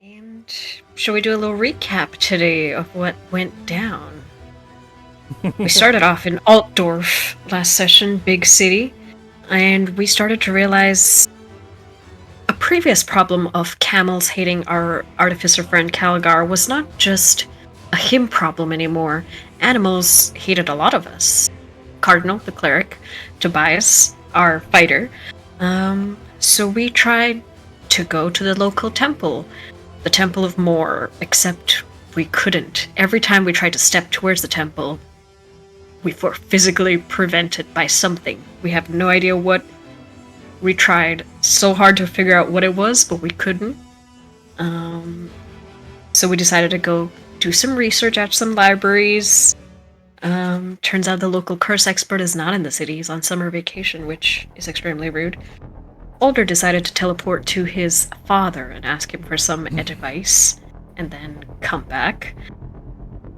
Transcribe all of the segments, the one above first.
And shall we do a little recap today of what went down? We started off in Altdorf last session, big city, and we started to realize a previous problem of camels hating our artificer friend Caligar was not just a him problem anymore. Animals hated a lot of us. Cardinal, the cleric, Tobias, our fighter. So we tried to go to the local temple, the Temple of Moor, except we couldn't. Every time we tried to step towards the temple, we were physically prevented by something. We have no idea what. We tried so hard to figure out what it was, but we couldn't. So we decided to go do some research at some libraries. Turns out the local curse expert is not in the city. He's on summer vacation, which is extremely rude. Alder decided to teleport to his father and ask him for some advice, and then come back.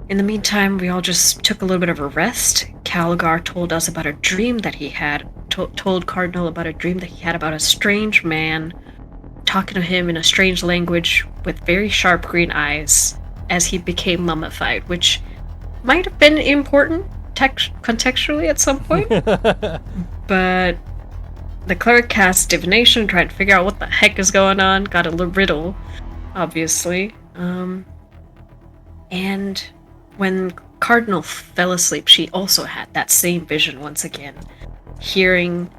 In the meantime, we all just took a little bit of a rest. Caligar told us about a dream that he had, told Cardinal about a dream that he had about a strange man talking to him in a strange language with very sharp green eyes as he became mummified, which might have been important contextually at some point. But the cleric cast divination, tried to figure out what the heck is going on, got a riddle, obviously. And when Cardinal fell asleep, she also had that same vision once again, hearing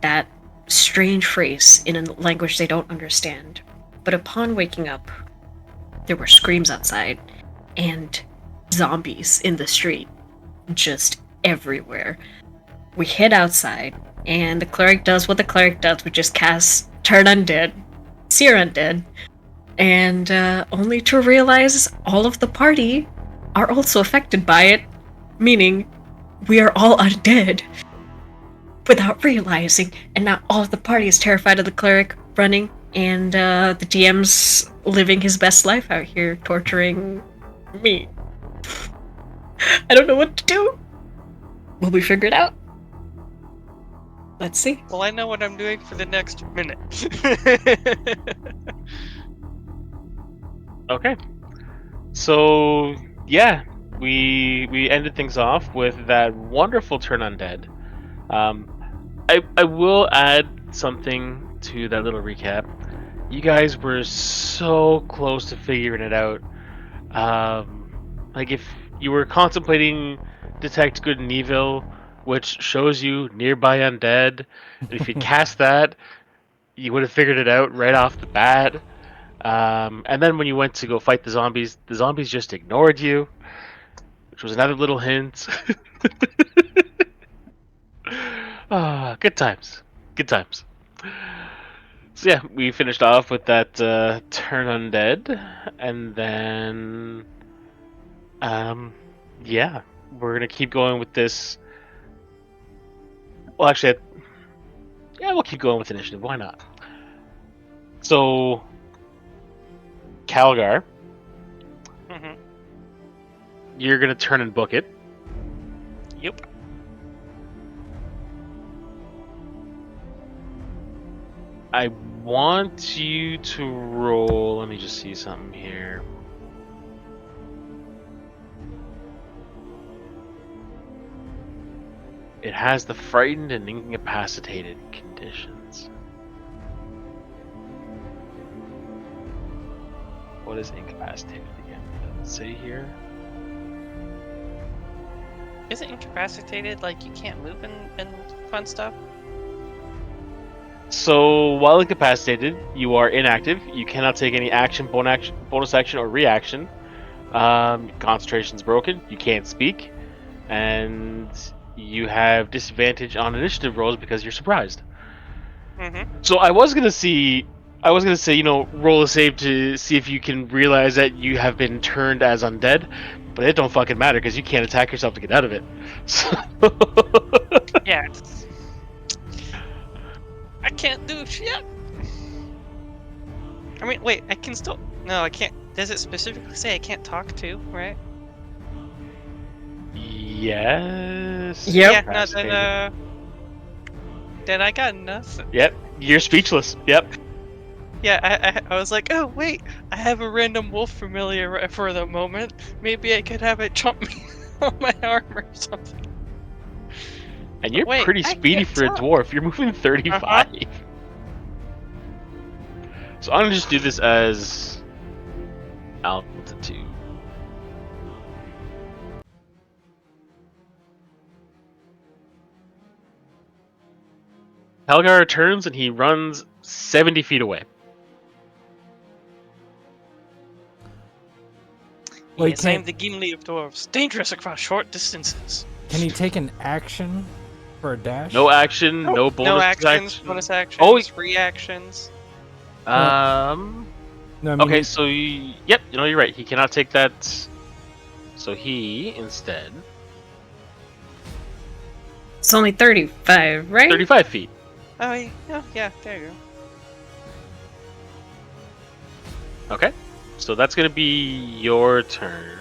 that strange phrase in a language they don't understand. But upon waking up, there were screams outside, and zombies in the street, just everywhere. We head outside, and the cleric does what the cleric does, which is cast Turn Undead, Seer Undead, and only to realize all of the party are also affected by it, meaning we are all undead without realizing, and now all of the party is terrified of the cleric running, and the DM's living his best life out here, torturing me. I don't know what to do. Will we figure it out? Let's see. Well, I know what I'm doing for the next minute. Okay. So, yeah, we ended things off with that wonderful turn undead. I will add something to that little recap. You guys were so close to figuring it out. Like if you were contemplating detect good and evil, which shows you nearby undead, if you cast that, you would have figured it out right off the bat. And then when you went to go fight the zombies just ignored you, which was another little hint. Good times. Good times. So yeah, we finished off with that turn undead, and then yeah, we're gonna keep going with this. Well, actually, yeah, we'll keep going with initiative. Why not? So, Calgar, you're gonna turn and book it. Yep. I want you to roll. Let me just see something here. It has the frightened and incapacitated conditions. What is incapacitated again? Does it say here? Is it incapacitated? Like you can't move and fun stuff? So, while incapacitated, you are inactive. You cannot take any action, bonus action, or reaction. Concentration's broken. You can't speak. And you have disadvantage on initiative rolls because you're surprised. So I was gonna say, roll a save to see if you can realize that you have been turned as undead, but it don't fucking matter because you can't attack yourself to get out of it. So Yeah. I can't do shit. I mean, wait, I can still. No, I can't. Does it specifically say I can't talk to, right? Yes. Yep. Yeah, no, then I got nothing. Yep. You're speechless. Yep. I was like, oh wait, I have a random wolf familiar for the moment. Maybe I could have it jump me on my arm or something. And But you're wait, pretty I speedy can't for a talk. dwarf. You're moving 35. So I'm gonna just do this as altitude. Helgar turns and he runs 70 feet away. Well, he Yes, I am can't- the Gimli of dwarves. Dangerous across short distances. Can he take an action for a dash? No action, no bonus No actions, action. bonus actions, Oh, reactions. Um. No, I mean, Okay, so yep, you're right. He cannot take that. So he instead It's only 35, right? 35 feet. Oh, yeah, there you go. Okay, so that's gonna be your turn.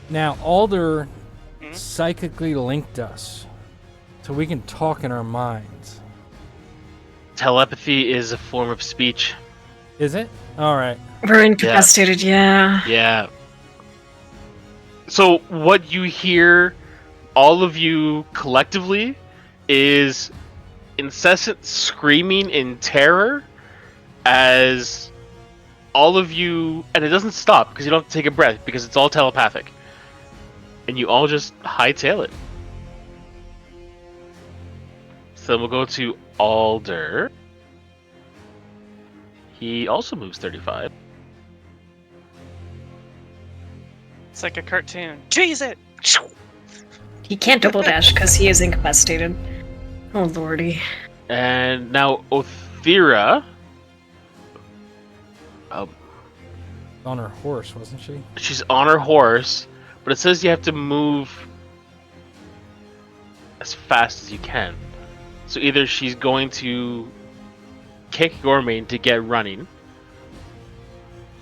now Alder Hmm? psychically linked us, so we can talk in our minds. Telepathy is a form of speech. Is it? All right. We're incapacitated, yeah. Yeah. So what you hear, all of you collectively, is incessant screaming in terror as all of you, and it doesn't stop because you don't have to take a breath because it's all telepathic, and you all just hightail it. So we'll go to Alder. He also moves 35. It's like a cartoon. Cheese it! He can't double dash because he is incapacitated. Oh lordy. And now Othira. On her horse, wasn't she? She's on her horse, but it says you have to move as fast as you can. So either she's going to kick Gormain to get running,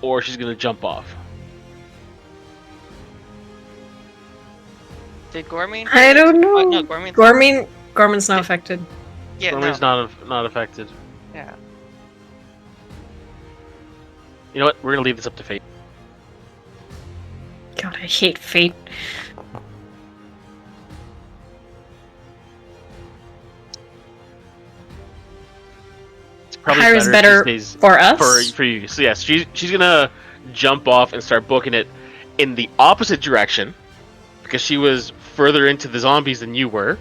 or she's going to jump off. Did Gormain? I don't know. No, Gorman's not affected. Yeah, Gormain's no. not affected. Yeah. You know what? We're going to leave this up to fate. God, I hate fate. It's probably Hyra's better, better if she stays for us? for you. So yes, she's gonna jump off and start booking it in the opposite direction because she was further into the zombies than you were.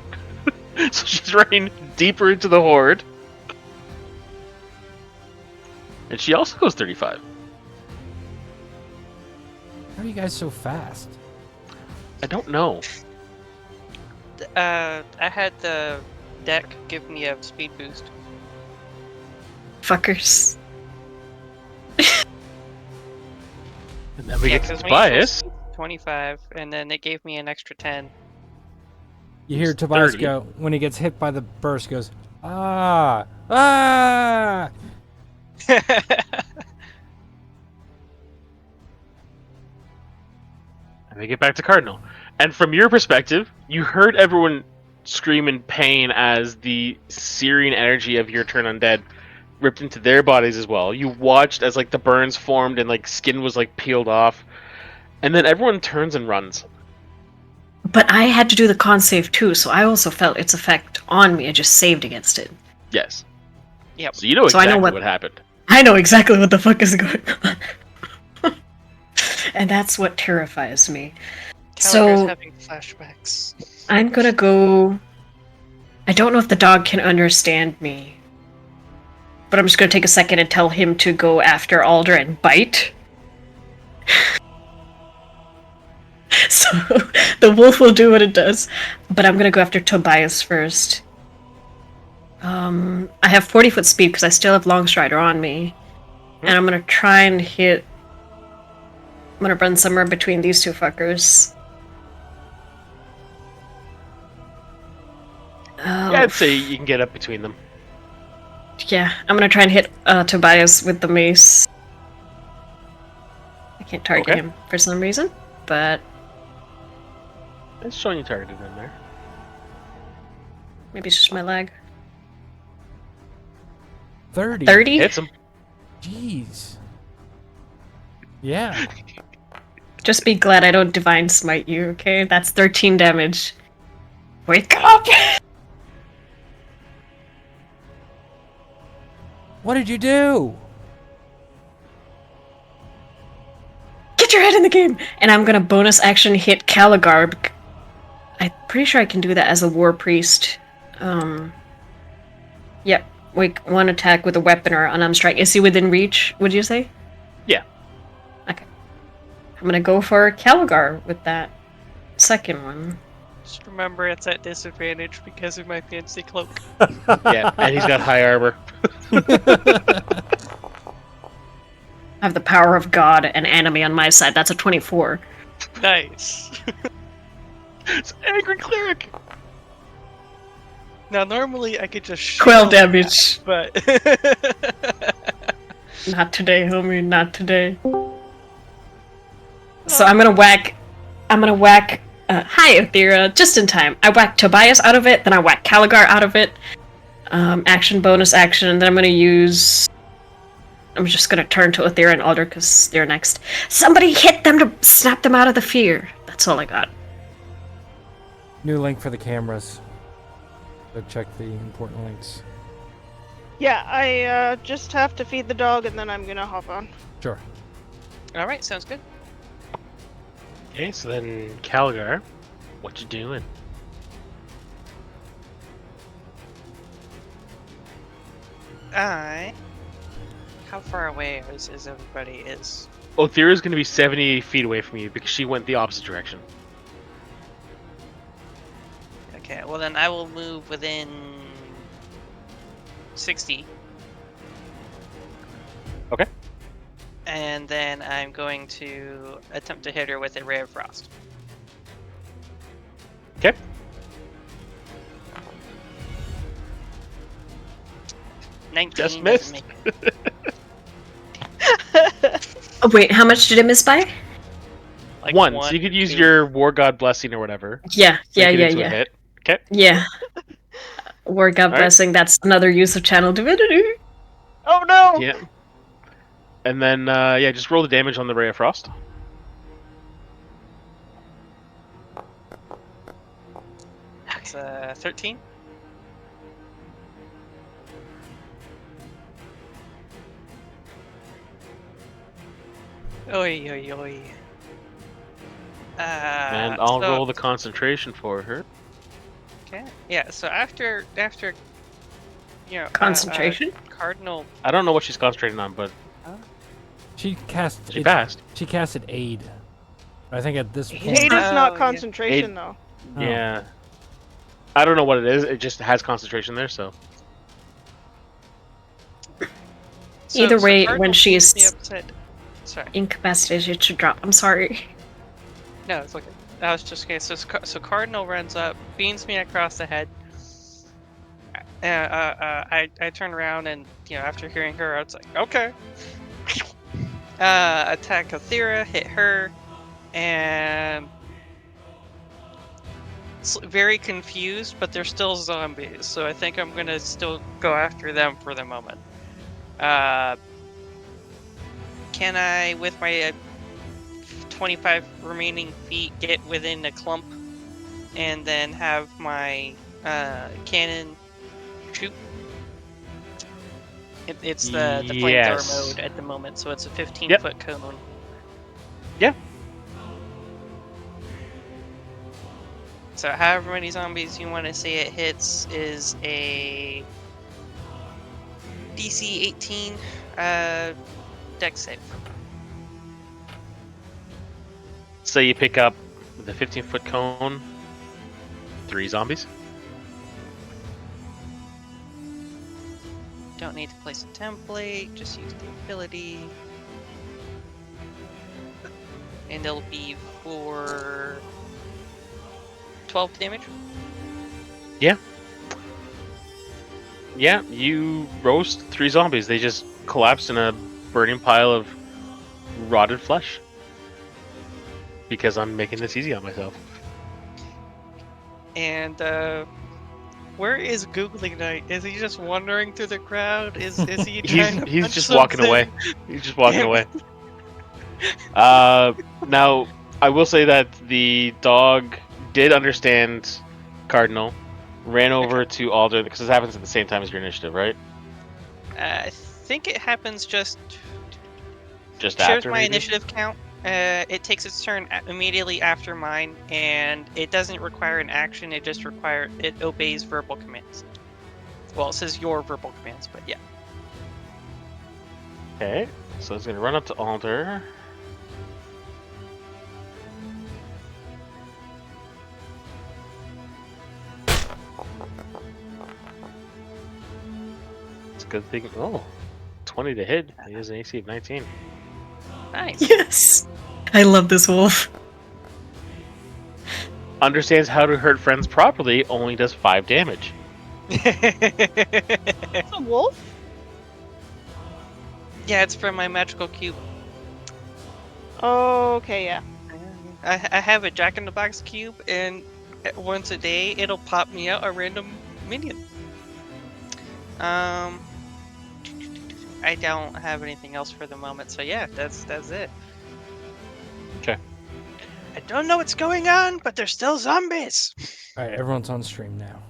So she's running deeper into the horde, and she also goes 35. How are you guys so fast? I don't know. I had the deck give me a speed boost. Fuckers. And then we get to 'cause my usual Tobias. speed's 25, and then they gave me an extra 10. You hear It's Tobias 30. go when he gets hit by the burst. Goes ah. And And we get back to Cardinal. And from your perspective, you heard everyone scream in pain as the searing energy of your turn undead ripped into their bodies as well. You watched as like the burns formed and like skin was like peeled off. And then everyone turns and runs. But I had to do the con save too, so I also felt its effect on me. I just saved against it. Yes. Yep. So you know So I exactly know what happened. I know exactly what the fuck is going on. And that's what terrifies me. Caliber's So having flashbacks. I'm gonna go. I don't know if the dog can understand me, but I'm just gonna take a second and tell him to go after Alder and bite. So the wolf will do what it does, but I'm gonna go after Tobias first. I have 40-foot speed because I still have Longstrider on me, and I'm gonna try and hit. I'm gonna run somewhere between these two fuckers. Yeah, I'd say you can get up between them. Yeah, I'm gonna try and hit Tobias with the mace. I can't target Okay. him for some reason, but It's showing you targeted in there. maybe it's just my lag. 30. 30? Hits him. Jeez. Yeah. Just be glad I don't divine smite you, okay? That's 13 damage. Wake up! What did you do? Get your head in the game! And I'm gonna bonus action hit Caligar. I'm pretty sure I can do that as a war priest. Yep. Wait, one attack with a weapon or unarmed strike. Is he within reach, would you say? Yeah. Okay. I'm gonna go for Caligar with that second one. Just remember it's at disadvantage because of my fancy cloak. Yeah, and he's got high armor. I have the power of God and enemy on my side. That's a 24. Nice. It's angry cleric. Now normally I could just 12 damage. but Not today, homie, not today. So I'm gonna whack. Hi, Aethera, just in time. I whack Tobias out of it, then I whack Caligar out of it. Action, bonus action, and then I'm gonna use. I'm just gonna turn to Aethera and Alder because they're next. Somebody hit them to snap them out of the fear. That's all I got. New link for the cameras. Go check the important links. Yeah, I just have to feed the dog and then I'm gonna hop on. Sure. alright, sounds good. Okay, so then Calgar, what you doing? How far away is everybody is? Othira's going to be 70 feet away from you because she went the opposite direction. Okay, well then I will move within 60. Okay. And then I'm going to attempt to hit her with a Ray of Frost. Okay. Just missed. Make Oh, wait, how much did it miss by? like one, so you could use two. your War God Blessing or whatever. Yeah, Make it into a yeah. hit. Okay. Yeah. War God Alright. Blessing, that's another use of Channel Divinity. Oh no! Yeah. And then, yeah, just roll the damage on the Ray of Frost. It's 13. Oi, oi, oi. And I'll so- roll the concentration for her. Okay. Yeah. So after you know Concentration? Cardinal. I don't know what she's concentrating on, but She cast. she passed. She casted aid. I think at this point. Aid is Oh, not yeah. concentration though. Oh. Yeah. I don't know what it is. It just has concentration there, so. Either way, Cardinal when she beams me is- upside- Sorry. Incapacitated, it should drop. I'm sorry. No, it's okay. I was just okay. So Cardinal runs up, beams me across the head. I turn around and after hearing her, I was like, okay. Attack Aethera, hit her, and very confused, but they're still zombies, so I think I'm gonna still go after them for the moment. Can I, with my 25 remaining feet, get within a clump and then have my cannon shoot? It's the flamethrower Yes. mode at the moment, so it's a 15 Yep. foot cone. Yeah. So however many zombies you want to say it hits is a DC 18 dex save. So you pick up the 15-foot cone, 3 zombies. Don't need to place a template, just use the ability. And it'll be for 12 damage. Yeah, you roast 3 zombies. They just collapse in a burning pile of rotted flesh. Because I'm making this easy on myself. And Where is Googling Night? Is he just wandering through the crowd? Is he trying to He's punch just walking away. something? He's just walking Damn away. it. Now I will say that the dog did understand Cardinal, ran over to Alder because this happens at the same time as your initiative, right? I think it happens just Just shares after my maybe? initiative count. It takes its turn immediately after mine, and it doesn't require an action. It just it obeys verbal commands. Well, it says your verbal commands, but yeah. Okay, so it's gonna run up to Alder. It's a good thing. Oh, 20 to hit. He has an AC of 19. Nice. Yes! I love this wolf. Understands how to hurt friends properly, only does 5 damage. It's a wolf? Yeah, it's from my magical cube. Oh, okay, yeah. I have a Jack in the Box cube, and once a day it'll pop me out a random minion. I don't have anything else for the moment, so yeah, that's it. Okay. I don't know what's going on, but there's still zombies. Alright, everyone's on stream now.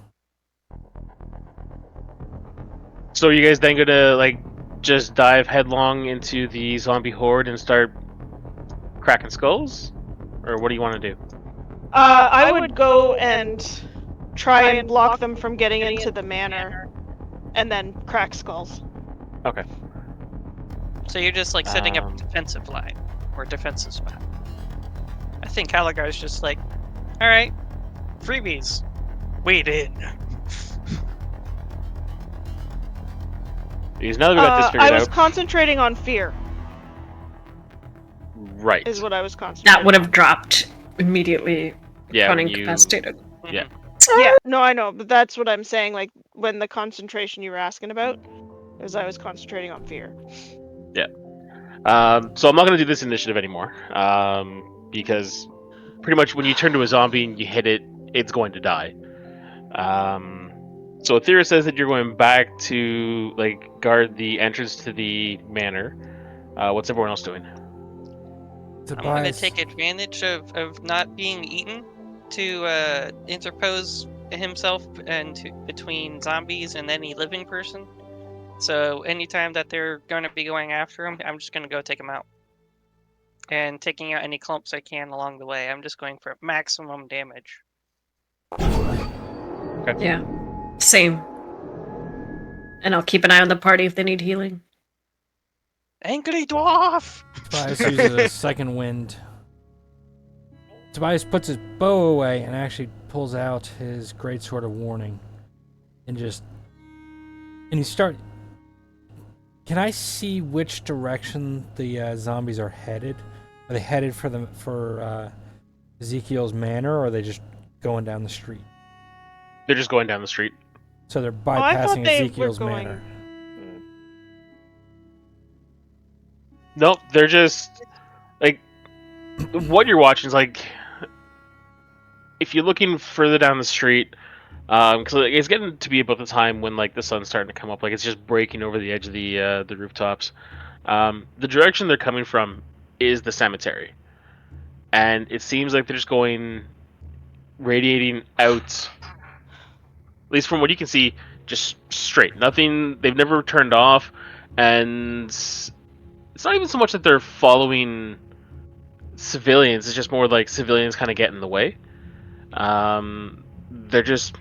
So you guys then gonna like just dive headlong into the zombie horde and start cracking skulls? Or what do you want to do? I would go and try and block them from getting into the manor, and then crack skulls. Okay. So you're just like setting up a Um, defensive line or defensive spot. I think Halagar's just like, all right, freebies, wait in. Because now that we got this I figured was out, concentrating on fear, right? is what I was concentrating That would have on. dropped immediately Yeah, when when you incapacitated. Yeah. Yeah, no, I know, but that's what I'm saying, like, when the concentration you were asking about, is I was concentrating on fear. So I'm not gonna do this initiative anymore. Because pretty much when you turn to a zombie and you hit it, it's going to die. So Aethera says that you're going back to like guard the entrance to the manor. What's everyone else doing? I'm gonna Tobias, take advantage of not being eaten to interpose himself between zombies and any living person. So anytime that they're gonna be going after him, I'm just gonna go take him out. And taking out any clumps I can along the way. I'm just going for maximum damage. Yeah. Same. And I'll keep an eye on the party if they need healing. Angry dwarf! Tobias uses a second wind. Tobias puts his bow away and actually pulls out his greatsword of warning, and he start. Can I see which direction the zombies are headed? Are they headed for Ezekiel's manor, or are they just going down the street? They're just going down the street. So they're Oh, I thought bypassing they were Ezekiel's going... manor. Nope, they're just like what you're watching is like if you're looking further down the street, because it's getting to be about the time when like the sun's starting to come up, like it's just breaking over the edge of the rooftops. The direction they're coming from is the cemetery, and it seems like they're just going radiating out. At least from what you can see, just straight. Nothing. They've never turned off, and it's not even so much that they're following civilians. It's just more like civilians kind of get in the way. They're just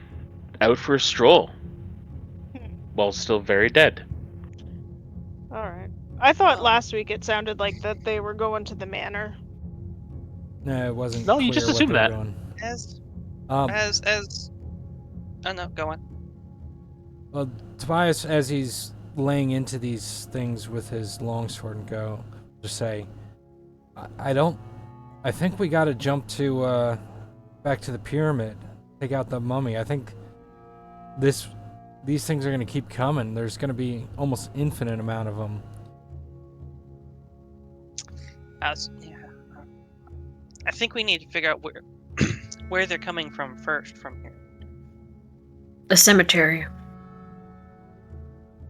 out for a stroll, while still very dead. Alright. I thought last week it sounded like that they were going to the manor. No, it wasn't. No, you clear just what assumed they were that. doing. As oh no, go on. Well, Tobias, as he's laying into these things with his longsword and go, just say, I think we gotta jump to, back to the pyramid. Take out the mummy. I think these things are gonna keep coming. There's gonna be almost infinite amount of them. Yeah. I think we need to figure out where where they're coming from first from here. The cemetery.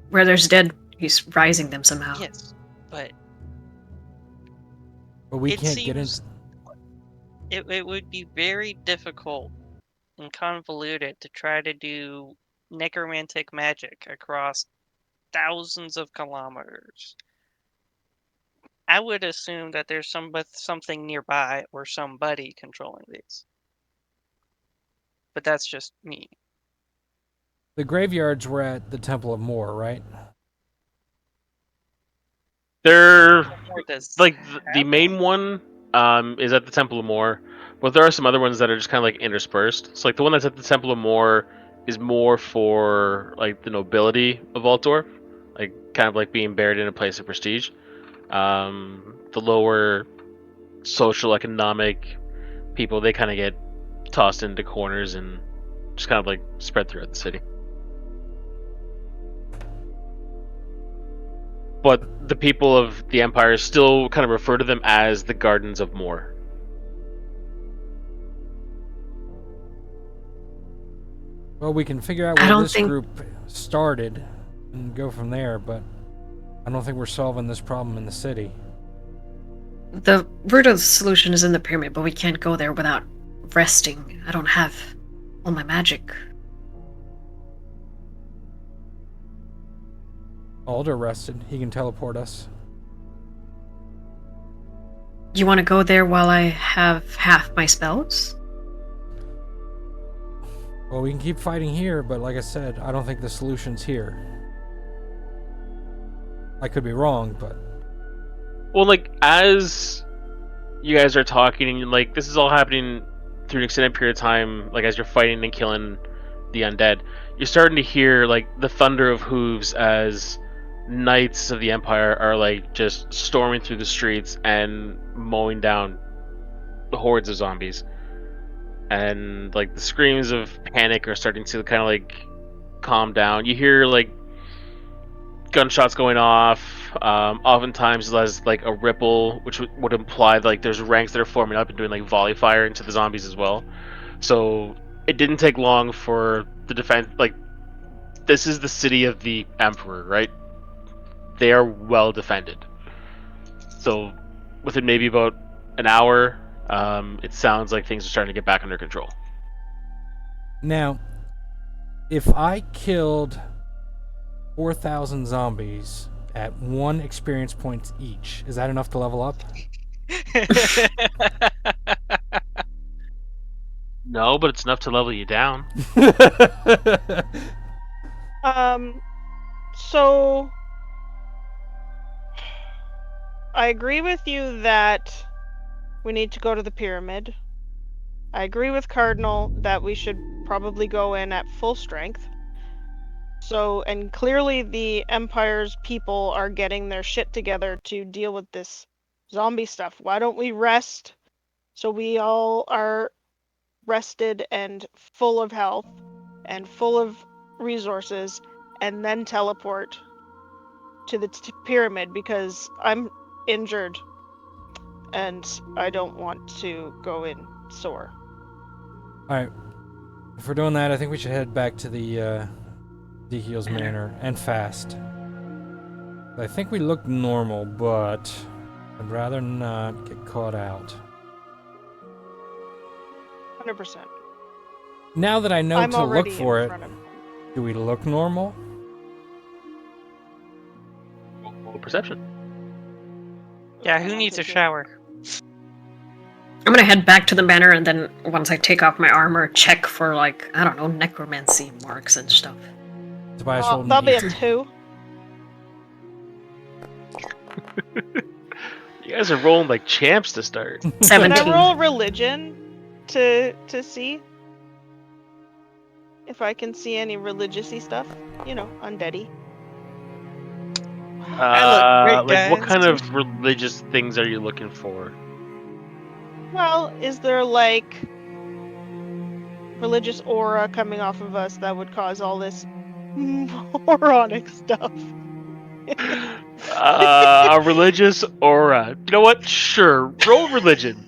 Where there's dead, he's rising them somehow. Yes, but But we it can't get into. seems it would be very difficult and convoluted to try to do necromantic magic across thousands of kilometers. I would assume that there's something nearby or somebody controlling these. But that's just me. The graveyards were at the Temple of Moor, right? They're Or does like the have main one is at the Temple of Moor, but there are some other ones that are just kind of like interspersed. So like the one that's at the Temple of Moor is more for like the nobility of Altdorf, like kind of like being buried in a place of prestige. The lower social economic people, they kind of get tossed into corners and just kind of like spread throughout the city. But the people of the Empire still kind of refer to them as the Gardens of Moor. Well, we can figure out I where don't this think- group started and go from there, but I don't think we're solving this problem in the city. The root of the solution is in the pyramid, but we can't go there without resting. I don't have all my magic. Alder rested. He can teleport us. You want to go there while I have half my spells? Well, we can keep fighting here, but like I said, I don't think the solution's here. I could be wrong, but Well, like as you guys are talking, and like this is all happening through an extended period of time, like as you're fighting and killing the undead, you're starting to hear like the thunder of hooves as knights of the Empire are like just storming through the streets and mowing down the hordes of zombies. And like the screams of panic are starting to kind of like calm down. You hear like gunshots going off. Oftentimes there's like a ripple, which would imply like there's ranks that are forming up and doing like volley fire into the zombies as well. So it didn't take long for the defense. Like this is the city of the Emperor, right? They are well defended. So within maybe about an hour, it sounds like things are starting to get back under control. now, if I killed 4,000 zombies at 1 experience point each, is that enough to level up? No, but it's enough to level you down. So I agree with you that we need to go to the pyramid. I agree with Cardinal that we should probably go in at full strength. So, and clearly the Empire's people are getting their shit together to deal with this zombie stuff. Why don't we rest so we all are rested and full of health and full of resources, and then teleport to the pyramid, because I'm injured and I don't want to go in sore. Alright. If we're doing that, I think we should head back to the Deheel's Manor, and fast. I think we look normal, but I'd rather not get caught out. 100%. Now that I know I'm to look already for in it, front of him. do we look normal? Roll perception. Yeah, who needs a shower? I'm gonna head back to the manor, and then once I take off my armor, check for like, I don't know, necromancy marks and stuff. Tobias Oh, rolled that'll be a an 2. You guys are rolling like champs to start. Can 17. I roll religion to see if I can see any religious-y stuff? You know, undeady. I look great, Like what guys. kind of religious things are you looking for? Well, is there like religious aura coming off of us that would cause all this moronic stuff? A religious aura. You know what? Sure. Roll religion.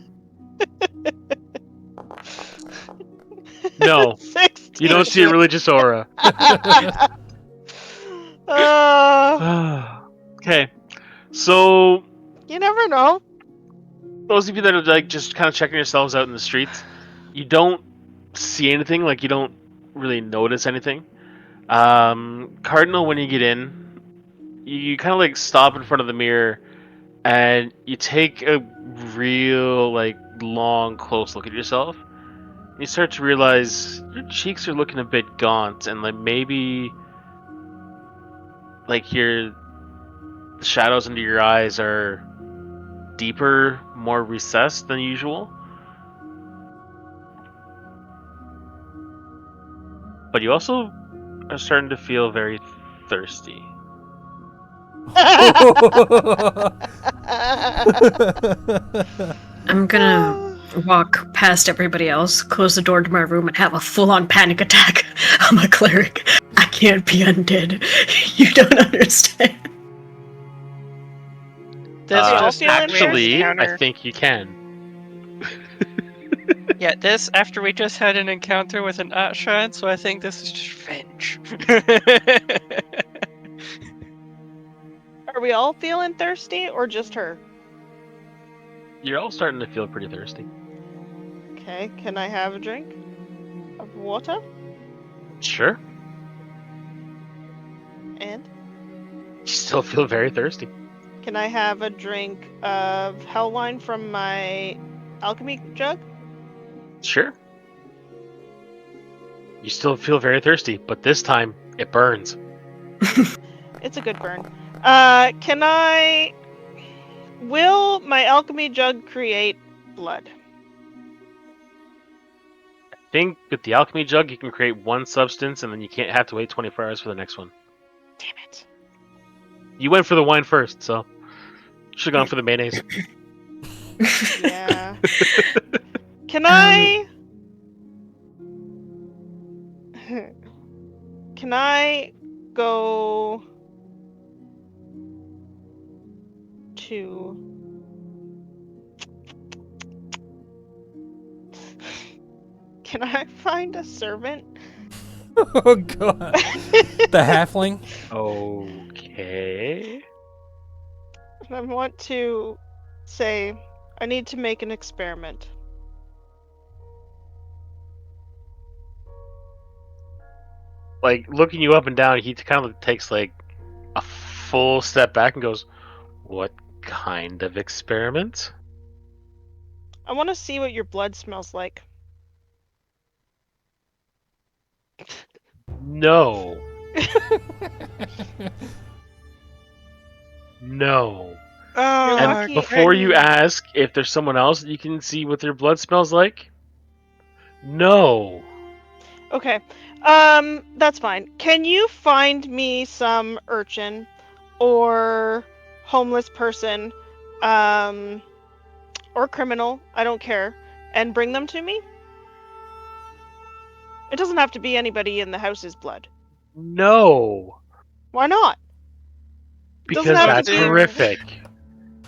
No. 16. You don't see a religious aura. Okay, so You never know. those of you that are like just kind of checking yourselves out in the streets, you don't see anything. Like you don't really notice anything. Cardinal, when you get in, you kind of like stop in front of the mirror and you take a real like long close look at yourself. You start to realize your cheeks are looking a bit gaunt and like maybe like the shadows under your eyes are deeper, more recessed than usual. But you also are starting to feel very thirsty. I'm gonna walk past everybody else, close the door to my room, and have a full-on panic attack. I'm a cleric. I can't be undead. You don't understand. This We all just feeling Actually, encounter. I think you can. Yeah, this after we just had an encounter with an Archaon, so I think this is just revenge. Are we all feeling thirsty or just her? You're all starting to feel pretty thirsty. Okay, can I have a drink of water? Sure. And You still feel very thirsty. can I have a drink of hell wine from my alchemy jug? Sure. You still feel very thirsty, but this time it burns. It's a good burn. Can I... Will my alchemy jug create blood? I think with the alchemy jug, you can create one substance, and then you can't have to wait 24 hours for the next one. Damn it. You went for the wine first, so should have gone for the mayonnaise. Yeah. Can I... Can I go to... Can I find a servant? Oh god. The halfling? Okay. I want to say, I need to make an experiment. Like looking you up and down, he kind of takes like a full step back and goes, "What kind of experiment?" I want to see what your blood smells like. No. No. Oh, You're And lucky. before you ask if there's someone else that you can see what their blood smells like, no. Okay. That's fine. Can you find me some urchin or homeless person, or criminal, I don't care, and bring them to me? It doesn't have to be anybody in the house's blood. No. Why not? Because Doesn't have to that's be- horrific.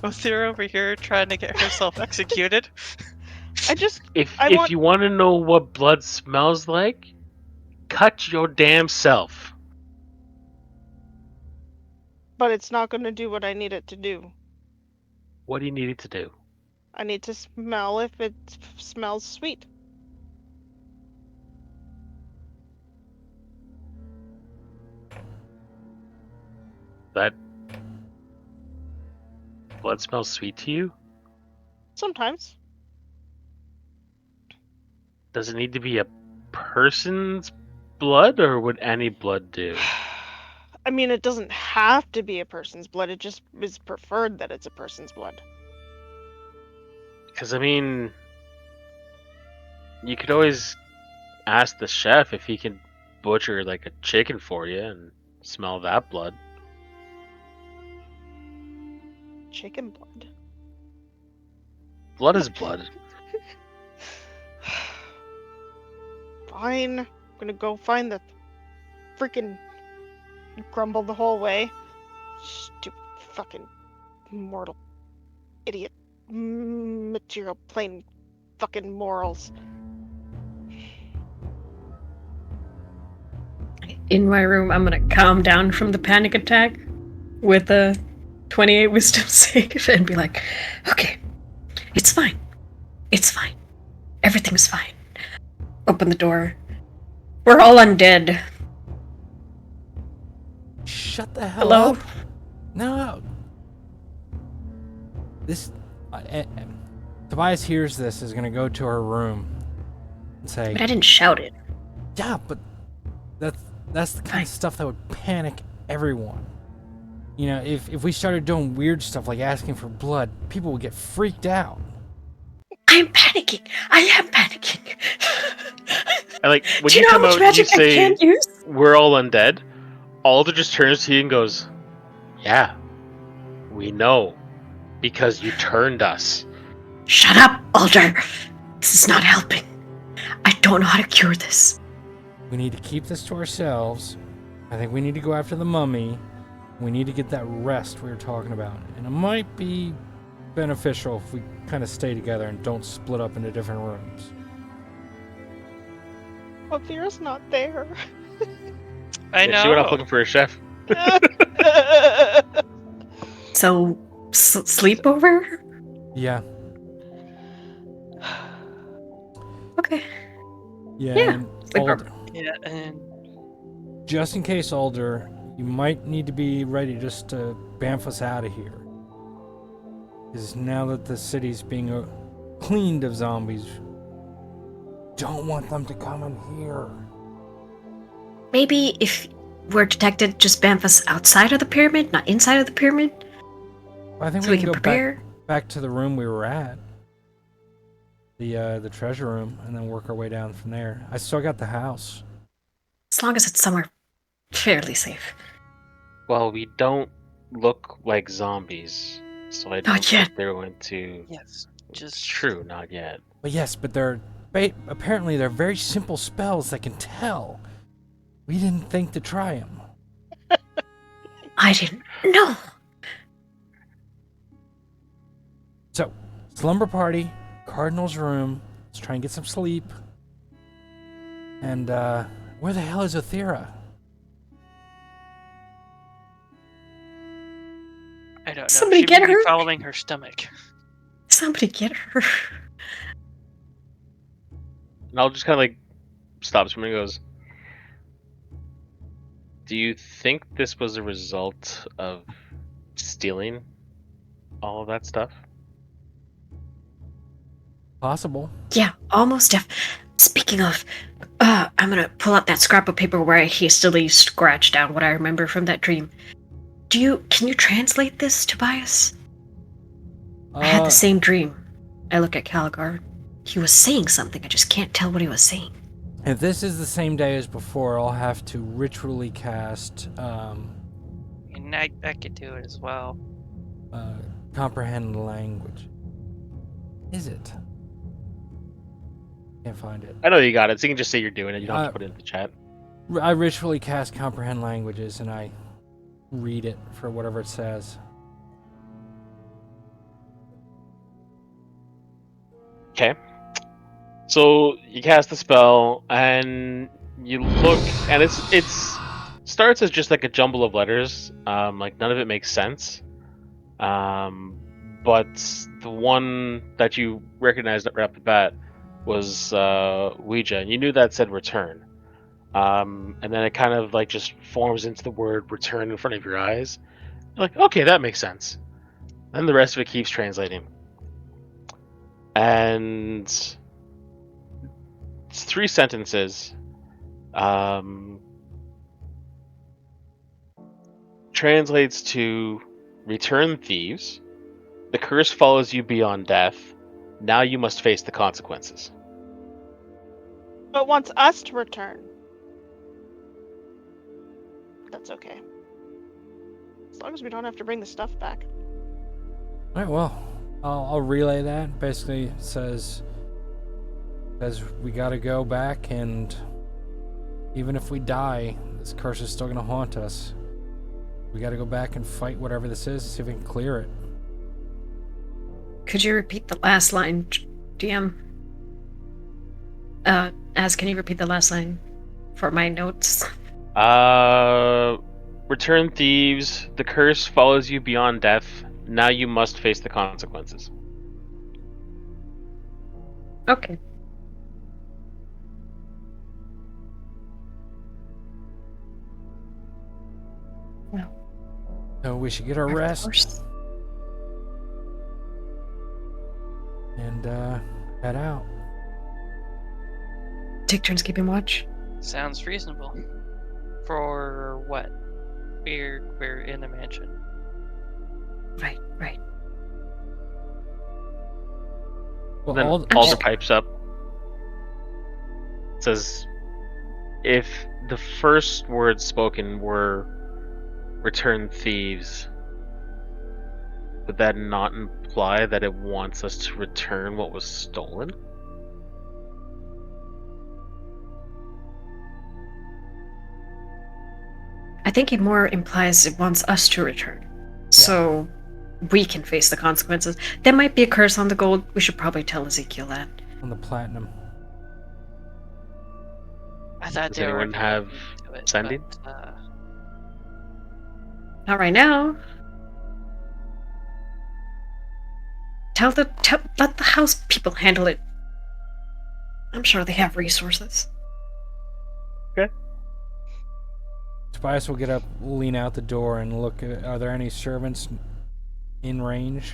Othir over here trying to get herself executed. If I want- you want to know what blood smells like, cut your damn self. But it's not going to do what I need it to do. What do you need it to do? I need to smell if it smells sweet. That blood smells sweet to you? Sometimes. Does it need to be a person's blood, or would any blood do? I mean, it doesn't have to be a person's blood. It just is preferred that it's a person's blood. Because, I mean, you could always ask the chef if he can butcher, like, a chicken for you and smell that blood. Chicken blood. Blood is blood. Fine. I'm gonna go find the freaking grumble the whole way. Stupid fucking mortal idiot. Material plain fucking morals. in my room, I'm gonna calm down from the panic attack with a 28 wisdom save and be like, okay, it's fine. It's fine. Everything's fine. Open the door. We're all undead. Shut the hell Hello? up. No. This... Tobias hears this, is going to go to her room and say... But I didn't shout it. Yeah, but that's the kind of stuff that would panic everyone. You know, if we started doing weird stuff like asking for blood, people would get freaked out. I'm panicking. I am panicking. And like when Do you you know come how much out and you magic I say can't use? we're all undead, Alder just turns to you and goes, "Yeah, we know, because you turned us." Shut up, Alder. This is not helping. I don't know how to cure this. We need to keep this to ourselves. I think we need to go after the mummy. We need to get that rest we were talking about. And it might be beneficial if we kind of stay together and don't split up into different rooms. Well, Vera's not there. I Yeah, know. she went off looking for a chef. So, sleepover? Yeah. Okay. Yeah. Yeah, and sleepover. Alder, Yeah, and just in case, Alder, you might need to be ready just to bamf us out of here. Because now that the city's being cleaned of zombies, don't want them to come in here. Maybe if we're detected, just bamf us outside of the pyramid, not inside of the pyramid, I think so we we can can go prepare. back to the room we were at. The treasure room, and then work our way down from there. I still got the house. As long as it's somewhere fairly safe. Well, we don't look like zombies, so I don't Not yet. think they're going to. yes, It's just true, not yet. But yes, but apparently they're very simple spells that can tell. We didn't think to try them. I didn't know. So, slumber party, Cardinal's room. Let's try and get some sleep. And where the hell is Othera? I don't know. Somebody she get may be her. following her stomach. Somebody get her. And I'll just kind of like stop swimming and goes, "Do you think this was a result of stealing all of that stuff?" Possible. Yeah, almost def. Speaking of, I'm gonna pull out that scrap of paper where I hastily scratched down what I remember from that dream. Can you translate this, Tobias? I had the same dream. I look at Caligar. He was saying something, I just can't tell what he was saying. If this is the same day as before, I'll have to ritually cast And I could do it as well. comprehend language. Is it? Can't find it. I know you got it, so you can just say you're doing it. You don't have to put it in the chat. I ritually cast comprehend languages and I read it for whatever it says. Okay. So you cast the spell and you look, and it's starts as just like a jumble of letters. Like none of it makes sense. But the one that you recognized right off the bat was Ouija, and you knew that said return. And then it kind of like just forms into the word return in front of your eyes. You're like, okay, that makes sense. Then the rest of it keeps translating. And it's 3 sentences. Translates to return thieves. The curse follows you beyond death. Now you must face the consequences. But wants us to return. That's okay. As long as we don't have to bring the stuff back. Alright, well, I'll relay that. Basically, it says we gotta go back, and even if we die, this curse is still gonna haunt us. We gotta go back and fight whatever this is, see if we can clear it. Could you repeat the last line, DM? Can you repeat the last line for my notes? Return thieves. The curse follows you beyond death. Now you must face the consequences. Okay. Well, So we should get our rest horse. and head out. Take turns keeping watch. Sounds reasonable. For what? We're in a mansion. Right, right. Well, Then all, Alder pipes up. Says, if the first words spoken were return thieves, would that not imply that it wants us to return what was stolen? I think it more implies it wants us to return. So we can face the consequences. There might be a curse on the gold. We should probably tell Ezekiel that. on the platinum. I thought Does they were anyone already have looking into it, sending? but, Not right now. Let the house people handle it. I'm sure they have resources. Tobias will get up, lean out the door, and look at. Are there any servants in range?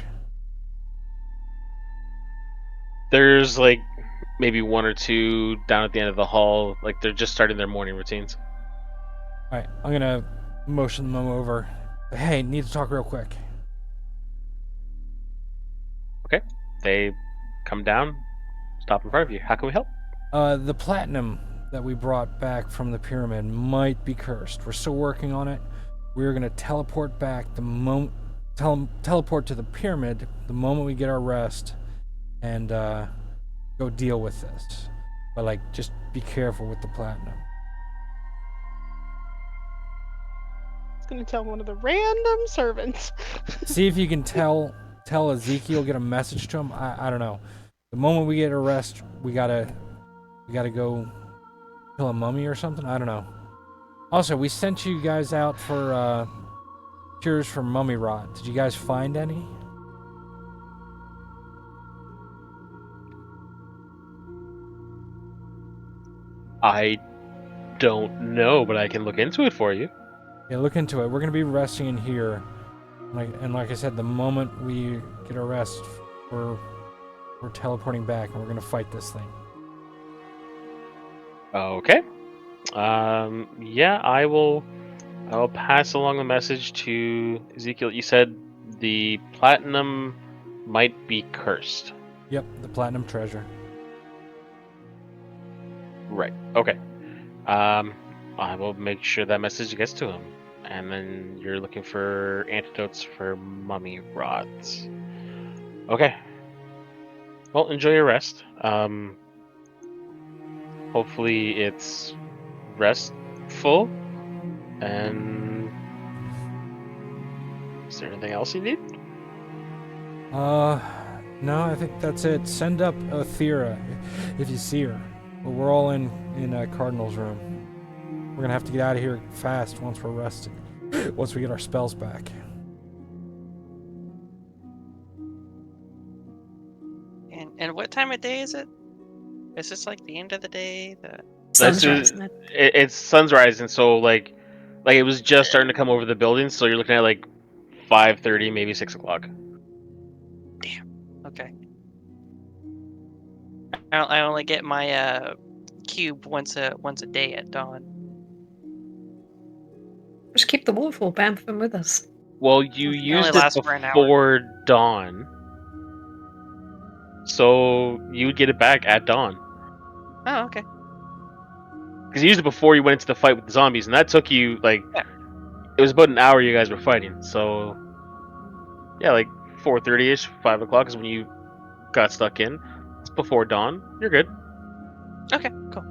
There's like maybe one or two down at the end of the hall. Like they're just starting their morning routines. All right, I'm gonna motion them over. Hey, need to talk real quick. Okay. They come down, stop in front of you. How can we help? The platinum that we brought back from the pyramid might be cursed. We're still working on it. We're gonna teleport back the moment. Teleport to the pyramid the moment we get our rest, and go deal with this. But like, just be careful with the platinum. It's gonna tell one of the random servants. See if you can tell Ezekiel, get a message to him. I don't know. The moment we get a rest, we gotta go kill a mummy or something. I don't know. Also, we sent you guys out for cures for mummy rot. Did you guys find any? I don't know, but I can look into it for you. Yeah, look into it. We're gonna be resting in here. Like I said, the moment we get a rest, we're teleporting back and we're gonna fight this thing. Okay. Yeah, I'll pass along the message to Ezekiel. You said the platinum might be cursed. Yep, the platinum treasure. Right. Okay. I will make sure that message gets to him. And then you're looking for antidotes for mummy rot. Okay. Well, enjoy your rest. Hopefully it's restful. And is there anything else you need? No, I think that's it. Send up Athera if you see her. But we're all in Cardinal's room. We're gonna have to get out of here fast once we're rested. Once we get our spells back. and what time of day is it? Is this like the end of the day? Sun's That's rising. it's sun's rising, so like it was just starting to come over the building, so you're looking at like 5:30, maybe 6 o'clock. Okay. I only get my cube once a day at dawn. Just keep the waterfall bamfing with us. Well, you It only used it lasts for an hour. before dawn, so you would get it back at dawn. Oh, okay. Because you used it before you went into the fight with the zombies, and that took you like it was about an hour you guys were fighting. So yeah, like 4:30ish, 5 o'clock is when you got stuck in. It's before dawn. You're good. Okay, cool.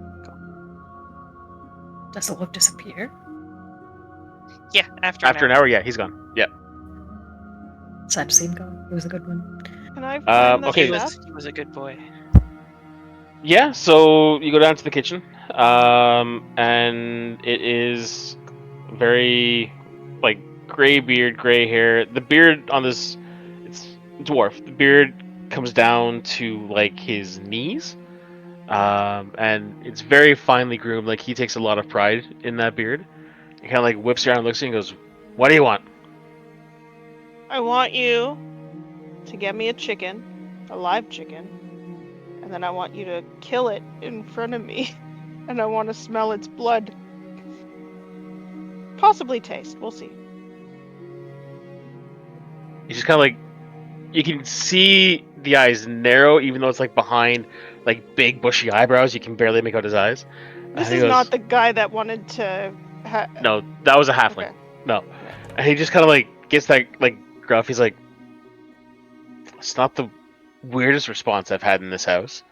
Does the wolf disappear? Yeah, after After an hour, yeah, he's gone. Yeah. Sad to see him go. It was a good one. Can I find the okay. He chef? was a good boy. Yeah, so you go down to the kitchen. and it is very like gray beard, gray hair. The beard on this, it's dwarf. The beard comes down to like his knees, and it's very finely groomed. Like he takes a lot of pride in that beard. He kind of like whips around, looks at you, and goes, "What do you want?" I want you to get me a chicken, a live chicken, and then I want you to kill it in front of me, and I want to smell its blood. Possibly taste. We'll see. He's just kind of like, you can see the eyes narrow, even though it's like behind like big bushy eyebrows. You can barely make out his eyes. This And he is goes, not the guy that wanted to. No, that was a halfling. Okay. No, and he just kind of like gets that like gruff. He's like, it's not the weirdest response I've had in this house.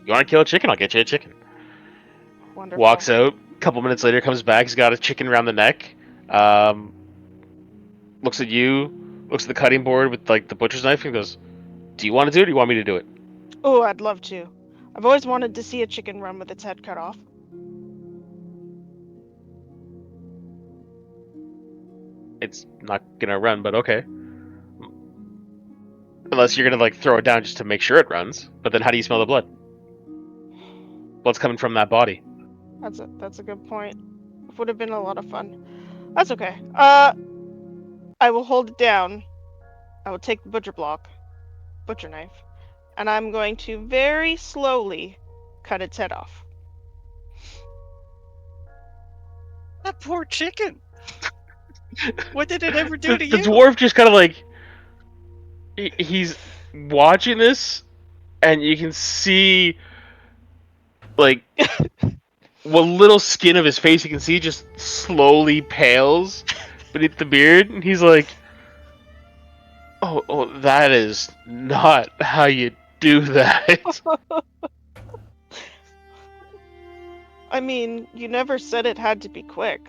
You want to kill a chicken? I'll get you a chicken. Wonderful. Walks out. A couple minutes later, comes back. He's got a chicken around the neck. Looks at you. Looks at the cutting board with like the butcher's knife and goes, "Do you want to do it? Or do you want me to do it?" Oh, I'd love to. I've always wanted to see a chicken run with its head cut off. It's not gonna run, but okay. Unless you're gonna like throw it down just to make sure it runs. But then how do you smell the blood? Blood's coming from that body. That's a good point. It would have been a lot of fun. That's okay. I will hold it down. I will take the butcher knife, and I'm going to very slowly cut its head off. That poor chicken. What did it ever do to The you? dwarf just kind of like he's watching this, and you can see like what little skin of his face you can see just slowly pales beneath the beard, and he's like, "Oh, that is not how you do that." I mean, you never said it had to be quick.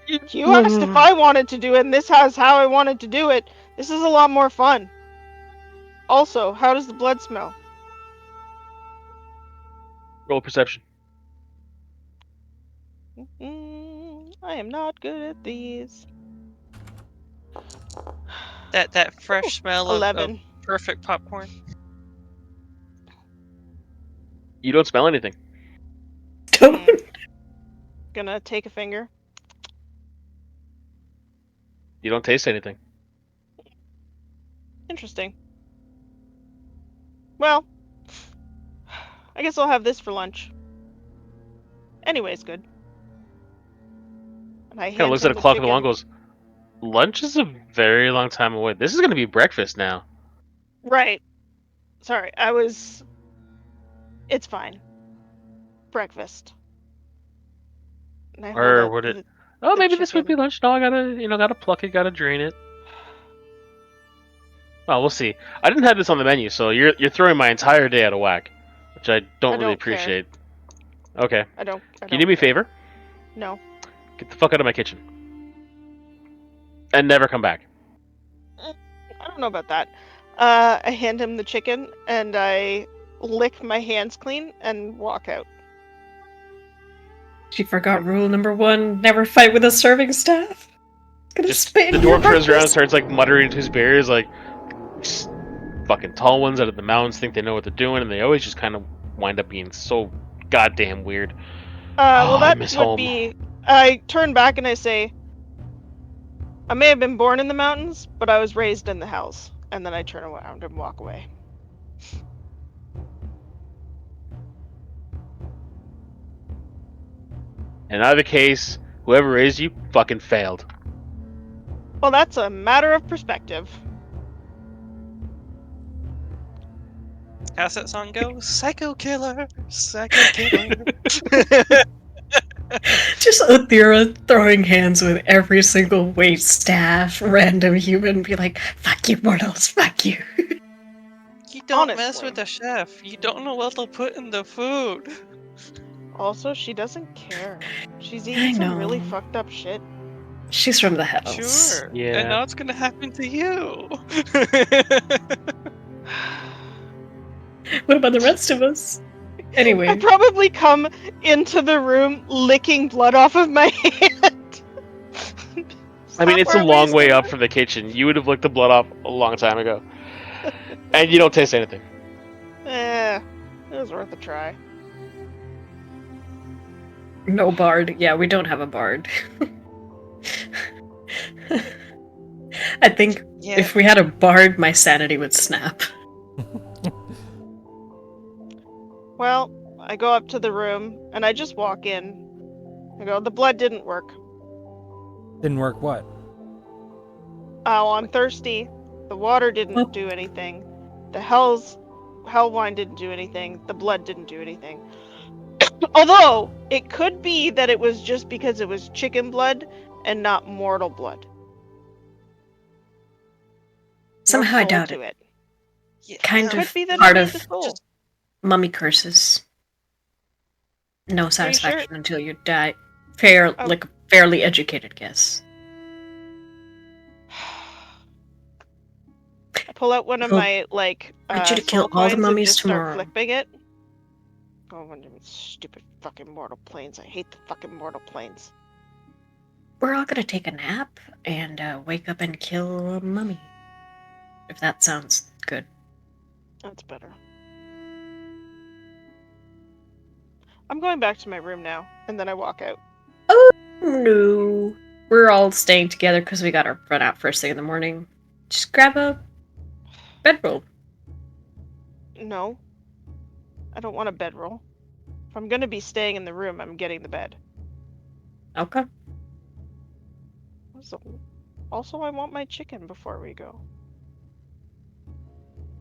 You asked if I wanted to do it, and this is how I wanted to do it. This is a lot more fun. Also, how does the blood smell? Roll perception. I am not good at these. That fresh smell of 11. perfect popcorn. You don't smell anything. Gonna take a finger. You don't taste anything. Interesting. Well, I guess I'll have this for lunch. Anyways, good. And I Kind of looks at a clock on the wall and goes, "Lunch is a very long time away. This is going to be breakfast now." Right. Sorry, It's fine. Breakfast. And I hold Or out would it? the Oh, maybe this would be chicken. lunch. No, I gotta pluck it, gotta drain it. Well, we'll see. I didn't have this on the menu, so you're throwing my entire day out of whack, which I don't really don't care. appreciate. Okay. I don't Can you do me a care. favor? No. Get the fuck out of my kitchen. And never come back. I don't know about that. I hand him the chicken, and I lick my hands clean and walk out. She forgot rule number 1: never fight with a serving staff. Gonna Just spit the in your dwarf turns around and breakfast. starts like muttering to his bears, like, just fucking tall ones out of the mountains think they know what they're doing, and they always just kind of wind up being so goddamn weird. Well, I that miss would home. be. I turn back and I say, I may have been born in the mountains, but I was raised in the hills. And then I turn around and walk away. In either case, whoever raised you fucking failed. Well, that's a matter of perspective. How's that song go? Psycho killer, psycho killer. Just Othira throwing hands with every single wait staff, random human, be like, "Fuck you, mortals, fuck you." You don't mess Honestly. with the chef. You don't know what they'll put in the food. Also, she doesn't care. She's I eating some really know. fucked up shit. She's from the hells. Sure. Yeah. And now it's gonna happen to you. What about the rest of us? I Anyway, probably come into the room licking blood off of my hand. I mean, Stop it's a our long way wasting up from the kitchen. You would have licked the blood off a long time ago. And you don't taste anything. it was worth a try. no bard. Yeah, we don't have a bard. I think Yeah. if we had a bard, my sanity would snap. Well, I go up to the room and I just walk in. I go, the blood didn't work. Didn't work what? Oh, I'm thirsty. The water didn't Well- do anything. The hell wine didn't do anything. The blood didn't do anything. Although, it could be that it was just because it was chicken blood and not mortal blood. Somehow I soul doubt to it. Yeah, Kind no, of Could be that part I of need the soul. just- mummy curses. No Are you sure? satisfaction until you die. Fair, Oh. like a fairly educated guess. I pull out one of Cool. my like I want you to soul kill all the coins and mummies just tomorrow. start flipping it. Oh, one of them stupid fucking mortal planes. I hate the fucking mortal planes. We're all gonna take a nap and wake up and kill a mummy. If that sounds good. That's better. I'm going back to my room now, and then I walk out. Oh no. We're all staying together because we gotta run out first thing in the morning. Just grab a bedroll. No. I don't want a bedroll. If I'm gonna be staying in the room, I'm getting the bed. Okay. Also, I want my chicken before we go.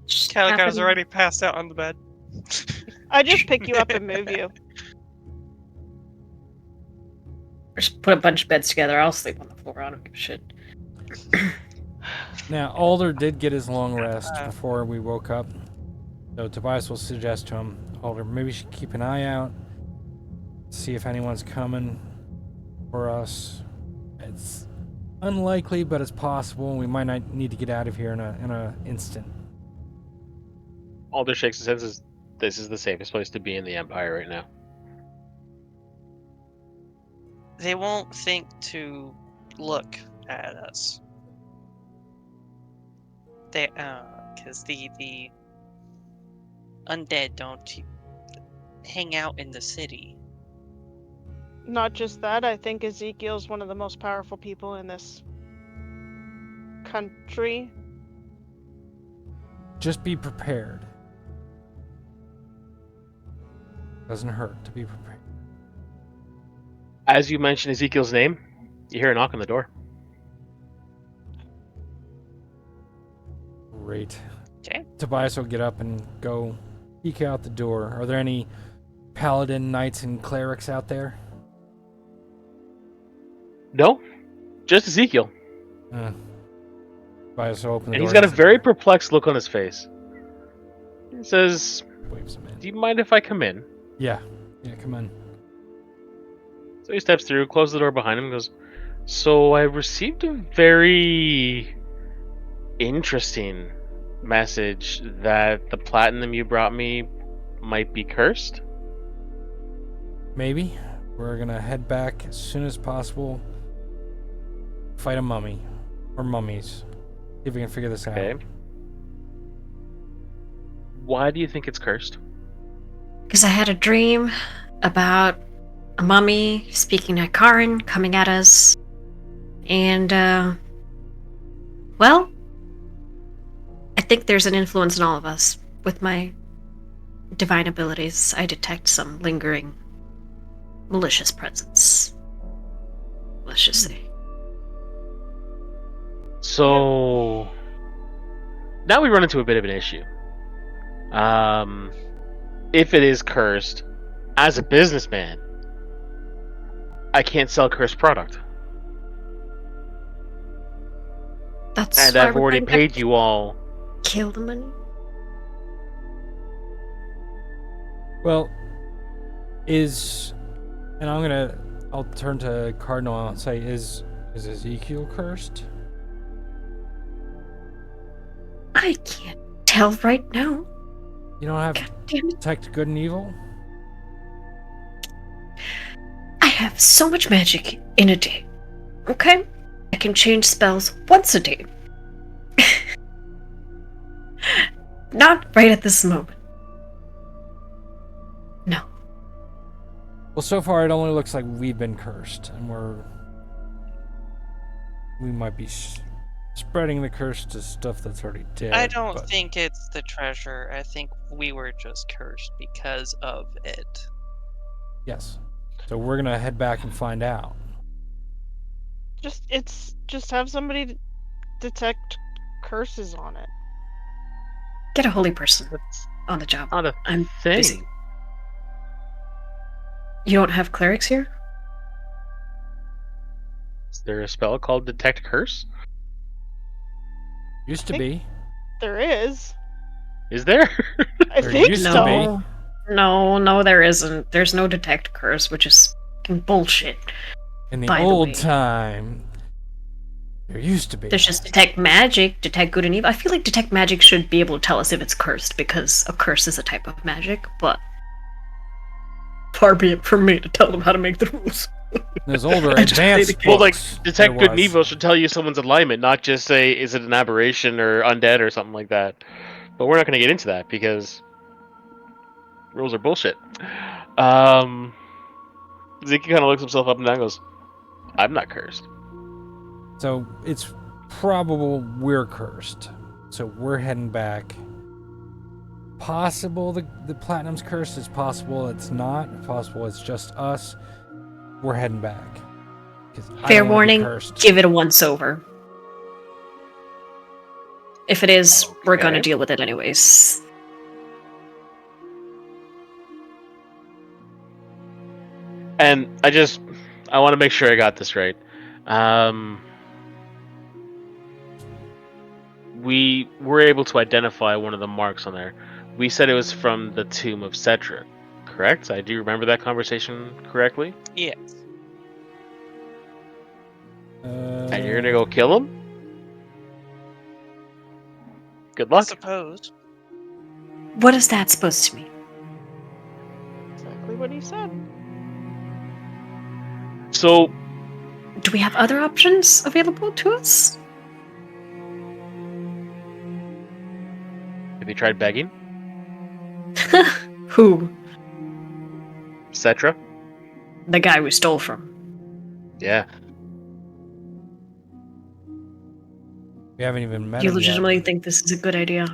Just Calico's happen- already passed out on the bed. I just pick you up and move you. Just put a bunch of beds together. I'll sleep on the floor. I don't give a shit. Now, Alder did get his long rest before we woke up. So Tobias will suggest to him, Alder, maybe you should keep an eye out, see if anyone's coming for us. It's unlikely, but it's possible. We might not need to get out of here in a instant. Alder shakes his head and says, this is the safest place to be in the Empire right now. They won't think to look at us. They, because the undead don't hang out in the city. Not just that, I think Ezekiel's one of the most powerful people in this country. Just be prepared. Doesn't hurt to be prepared. As you mention Ezekiel's name, you hear a knock on the door. Great. Okay. Tobias will get up and go peek out the door. Are there any paladin, knights, and clerics out there? No, just Ezekiel. Tobias will open the And door. he's got a very perplexed look on his face. He says, waves him in. do you mind if I come in? Yeah, come on. So he steps through, closes the door behind him, and goes, so I received a very interesting message that the platinum you brought me might be cursed. Maybe. We're gonna head back as soon as possible. Fight a mummy. Or mummies. See if we can figure this Okay. out. Why do you think it's cursed? Because I had a dream about a mummy speaking Archaon coming at us. And, well, I think there's an influence in all of us. With my divine abilities, I detect some lingering malicious presence. Let's just say. So now we run into a bit of an issue. If it is cursed, as a businessman, I can't sell cursed product. That's And why I've we're already going paid back you all. to kill the money. Well, and I'll turn to Cardinal and say, is Is Ezekiel cursed? I can't tell right now. You don't have God damn it. detect good and evil? I have so much magic in a day. Okay? I can change spells once a day. Not right at this moment. No. Well, so far it only looks like we've been cursed, and we might be spreading the curse to stuff that's already dead. I don't but think it's the treasure. I think we were just cursed because of it. yes. So we're gonna head back and find out. Just have somebody detect curses on it. Get a holy person That's on the job. not a I'm thing. busy. You don't have clerics here? Is there a spell called Detect Curse? Used to Think- be. There is. Is there? I There think used to so. be. No, there isn't. There's no detect curse, which is fucking bullshit. In the By the old way. time, there used to be. There's just detect magic, detect good and evil. I feel like detect magic should be able to tell us if it's cursed, because a curse is a type of magic, but far be it from me to tell them how to make the rules. Those older I just play advanced the Well, like, books, Detect there Good and was. Evil should tell you someone's alignment, not just say, is it an aberration or undead or something like that. But we're not going to get into that because rules are bullshit. Zeke kind of looks himself up and down and goes, I'm not cursed. So it's probable we're cursed. So we're heading back. Possible the platinum's cursed. It's possible it's not. It's possible it's just us. We're heading back. 'Cause I Fair don't wanna be warning, cursed. give it a once over. If it is, we're gonna Okay. deal with it anyways. And I want to make sure I got this right. We were able to identify one of the marks on there. We said it was from the tomb of Cetra, correct? I do remember that conversation correctly. Yes. And you're gonna go kill him? Good I luck. suppose. What is that supposed to mean? Exactly what he said. So, Do we have other options available to us? have you tried begging? Who? Cetra? The guy we stole from. Yeah. We haven't even met Do you him legitimately yet. think this is a good idea?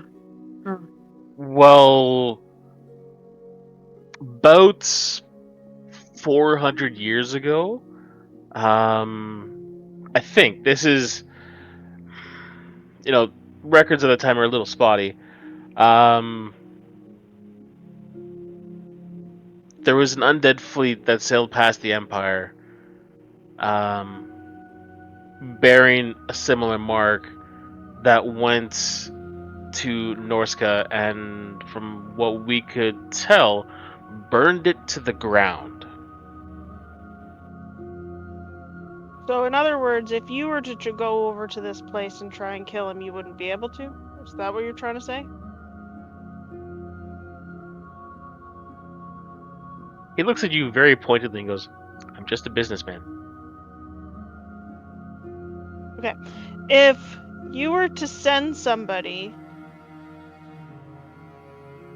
Hmm. Well, about 400 years ago, I think this is, records of the time are a little spotty. There was an undead fleet that sailed past the Empire, bearing a similar mark that went to Norska, and from what we could tell, burned it to the ground. So, in other words, if you were to go over to this place and try and kill him, you wouldn't be able to? Is that what you're trying to say? He looks at you very pointedly and goes, I'm just a businessman. Okay. If you were to send somebody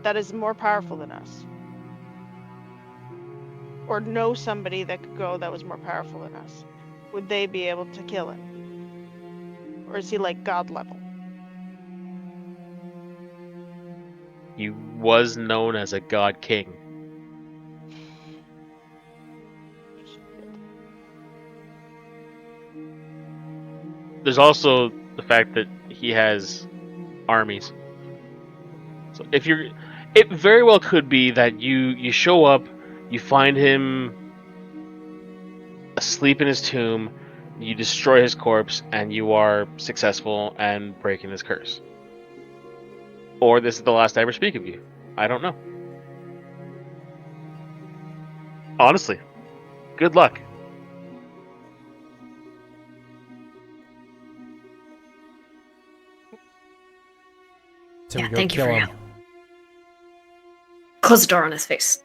that is more powerful than us, or know somebody that could go that was more powerful than us, would they be able to kill him? Or is he like god level? He was known as a god king. There's also the fact that he has armies. So it very well could be that you show up, you find him asleep in his tomb, you destroy his corpse, and you are successful and breaking his curse. Or this is the last I ever speak of you. I don't know. Honestly, good luck. So Yeah, we go thank you kill for your him. help. Close the door on his face.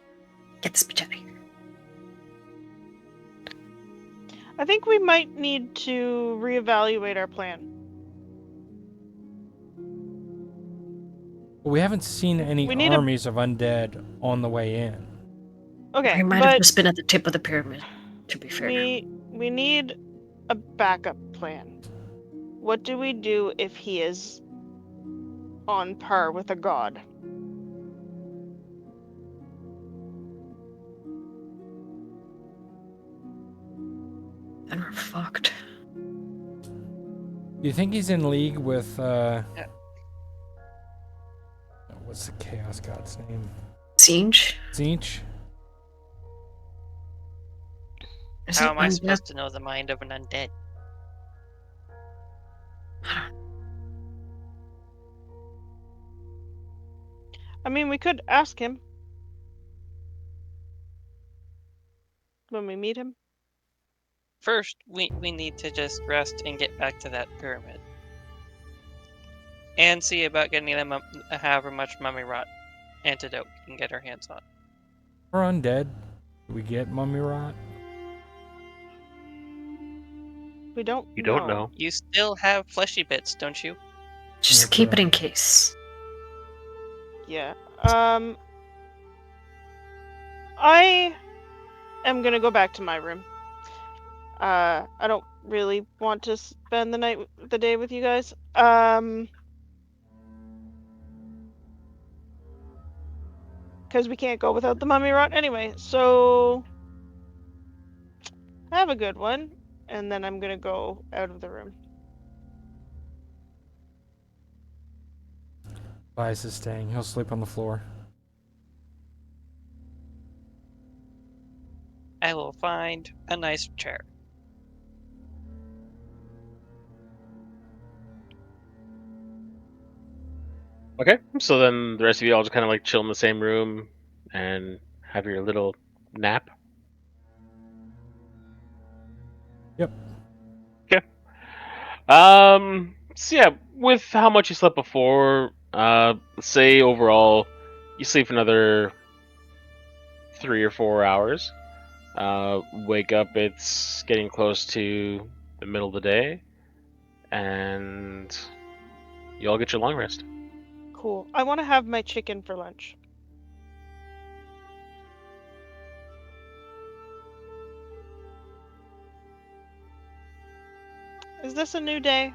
Get this bitch out of here. I think we might need to reevaluate our plan. We haven't seen any We need a- armies of undead on the way in. Okay, We might have but just been at the tip of the pyramid, to be fair. we need a backup plan. What do we do if he is on par with a god? Then we're fucked. Do you think he's in league with what's the chaos god's name? Siege? Tzeentch? Is How it am I undead? supposed to know the mind of an undead? I mean, we could ask him when we meet him. First, we need to just rest and get back to that pyramid. And see about getting them however much mummy rot antidote we can get our hands on. Or undead? Do we get mummy rot? We don't. You don't know. You still have fleshy bits, don't you? Just Yeah, keep but, it in case. Yeah. I am gonna go back to my room. I don't really want to spend the day with you guys. Because we can't go without the mummy rot anyway. So have a good one, and then I'm gonna go out of the room. Tobias is staying. He'll sleep on the floor. I will find a nice chair. Okay, so then the rest of you all just kind of like chill in the same room and have your little nap. Yep. Okay. So yeah, with how much you slept before, say overall, you sleep another 3 or 4 hours. Wake up, it's getting close to the middle of the day, and you all get your long rest. Cool. I want to have my chicken for lunch. Is this a new day?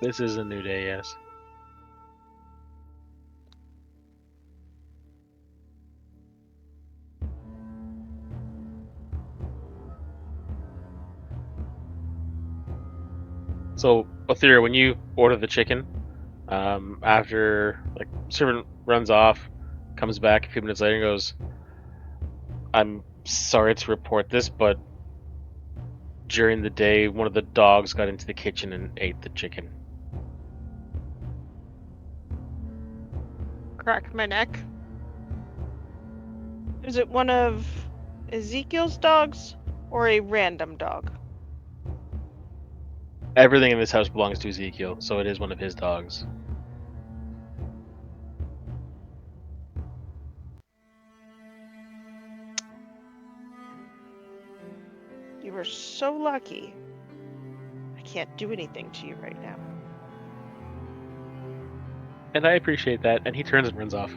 This is a new day, yes. So, Othira, when you order the chicken, after like servant runs off, comes back a few minutes later and goes, "I'm sorry to report this, but during the day, one of the dogs got into the kitchen and ate the chicken." Crack my neck. Is it one of Ezekiel's dogs or a random dog? Everything in this house belongs to Ezekiel, so it is one of his dogs. You were so lucky. I can't do anything to you right now. And I appreciate that, and he turns and runs off.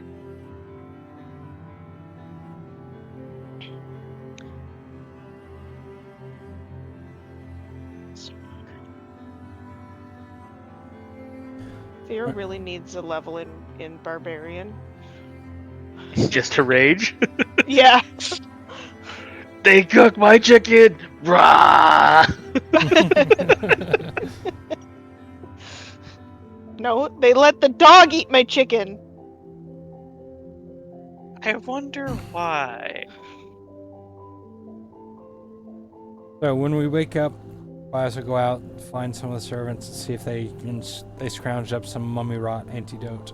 Theo really needs a level in Barbarian. Just to rage. Yeah. They cook my chicken! Rah! No, they let the dog eat my chicken. I wonder why. So when we wake up, Tobias will go out, find some of the servants, and see if they scrounged up some mummy rot antidote.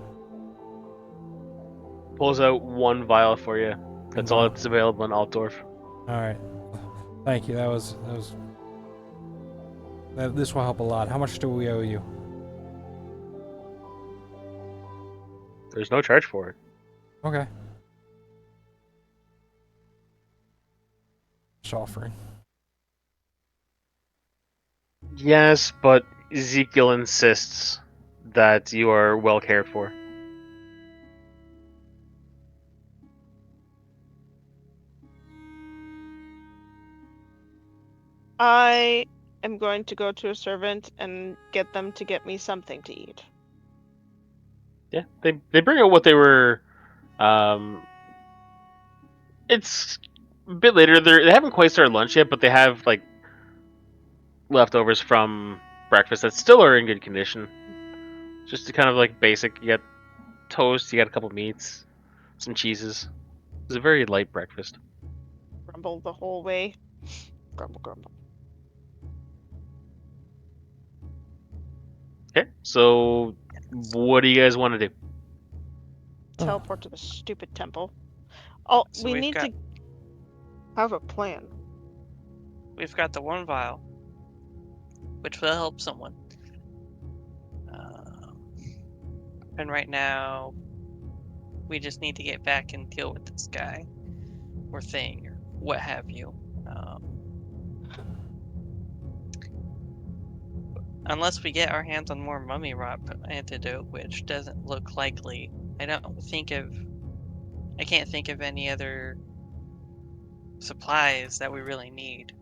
Pulls out one vial for you. That's all Wow. that's available in Altdorf. All right. Thank you. This will help a lot. How much do we owe you? There's no charge for it. Okay. Just offering. Yes, but Ezekiel insists that you are well cared for. I am going to go to a servant and get them to get me something to eat. Yeah, they bring out what they were. It's a bit later. They haven't quite started lunch yet, but they have like leftovers from breakfast that still are in good condition. Just to kind of like basic. You got toast. You got a couple meats, some cheeses. It's a very light breakfast. Grumble the whole way. Grumble, grumble. Okay, so what do you guys want to do? Teleport to the stupid temple. Oh, So we we've need got- to have a plan. We've got the one vial, which will help someone. And right now, we just need to get back and deal with this guy, or thing, or what have you. Unless we get our hands on more mummy rot antidote, which doesn't look likely. I can't think of any other supplies that we really need.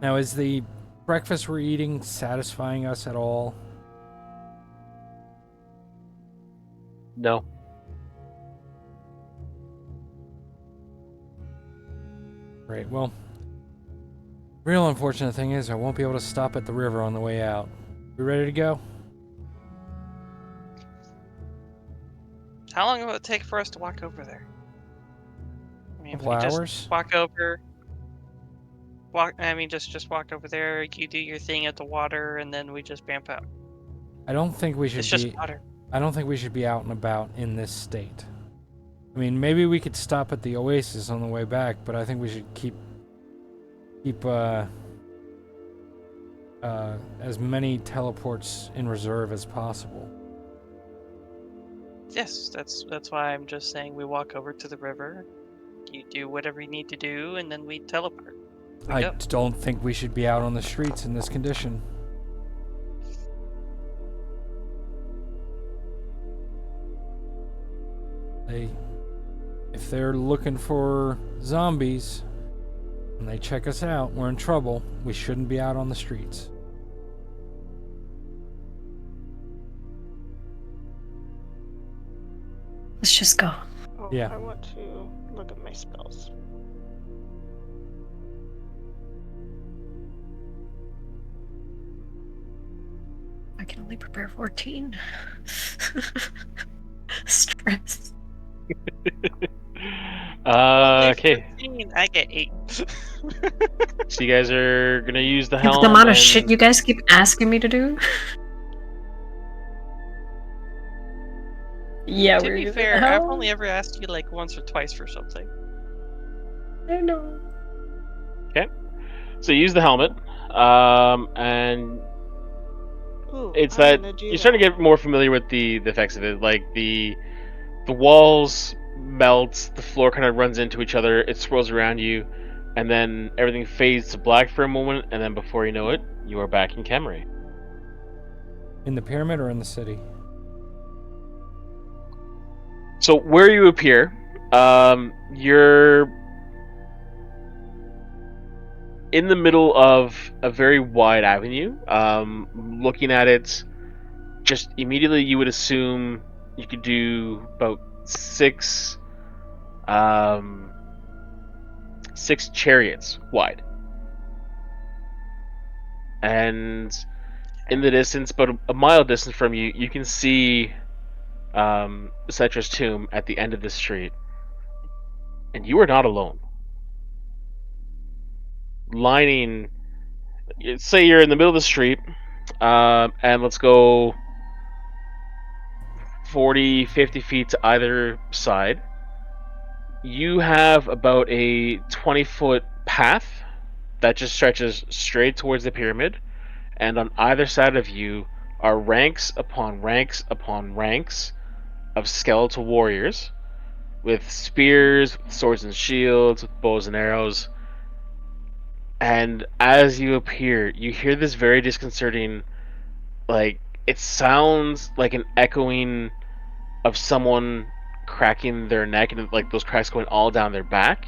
Now, is the breakfast we're eating satisfying us at all? No. Great. Well, real unfortunate thing is I won't be able to stop at the river on the way out. We ready to go? How long will it take for us to walk over there? I mean, if Couple we hours? just walk over, just walk over there. You do your thing at the water, and then we just vamp out. I don't think we should It's be. just water. I don't think we should be out and about in this state. I mean, maybe we could stop at the oasis on the way back, but I think we should keep as many teleports in reserve as possible. Yes, that's why I'm just saying we walk over to the river. You do whatever you need to do, and then we teleport. I go. don't think we should be out on the streets in this condition. If they're looking for zombies and they check us out, we're in trouble. We shouldn't be out on the streets. Let's just go. Oh, Yeah. I want to look at my spells. I can only prepare 14. Stress. Okay. 15, I get 8. So you guys are gonna use the The helm. amount of and- shit you guys keep asking me to do. Yeah, To we're be using fair, the I've helm. only ever asked you like once or twice for something. I know. So you use the helmet, and Ooh, it's I'm that gonna do you're starting to that. get more familiar with the effects of it. Like the walls melt, the floor kind of runs into each other, it swirls around you, and then everything fades to black for a moment, and then before you know it, you are back in Khemri. In the pyramid or in the city? So where you appear, you're in the middle of a very wide avenue. Looking at it, just immediately you would assume you could do about six chariots wide. And in the distance, about a mile distance from you, you can see Cetra's tomb at the end of the street. And you are not alone. Lining, say you're in the middle of the street, and let's go 40, 50 feet to either side. You have about a 20-foot path that just stretches straight towards the pyramid, and on either side of you are ranks upon ranks upon ranks of skeletal warriors with spears, with swords and shields, with bows and arrows. And as you appear, you hear this very disconcerting, like, it sounds like an echoing of someone cracking their neck and like those cracks going all down their back,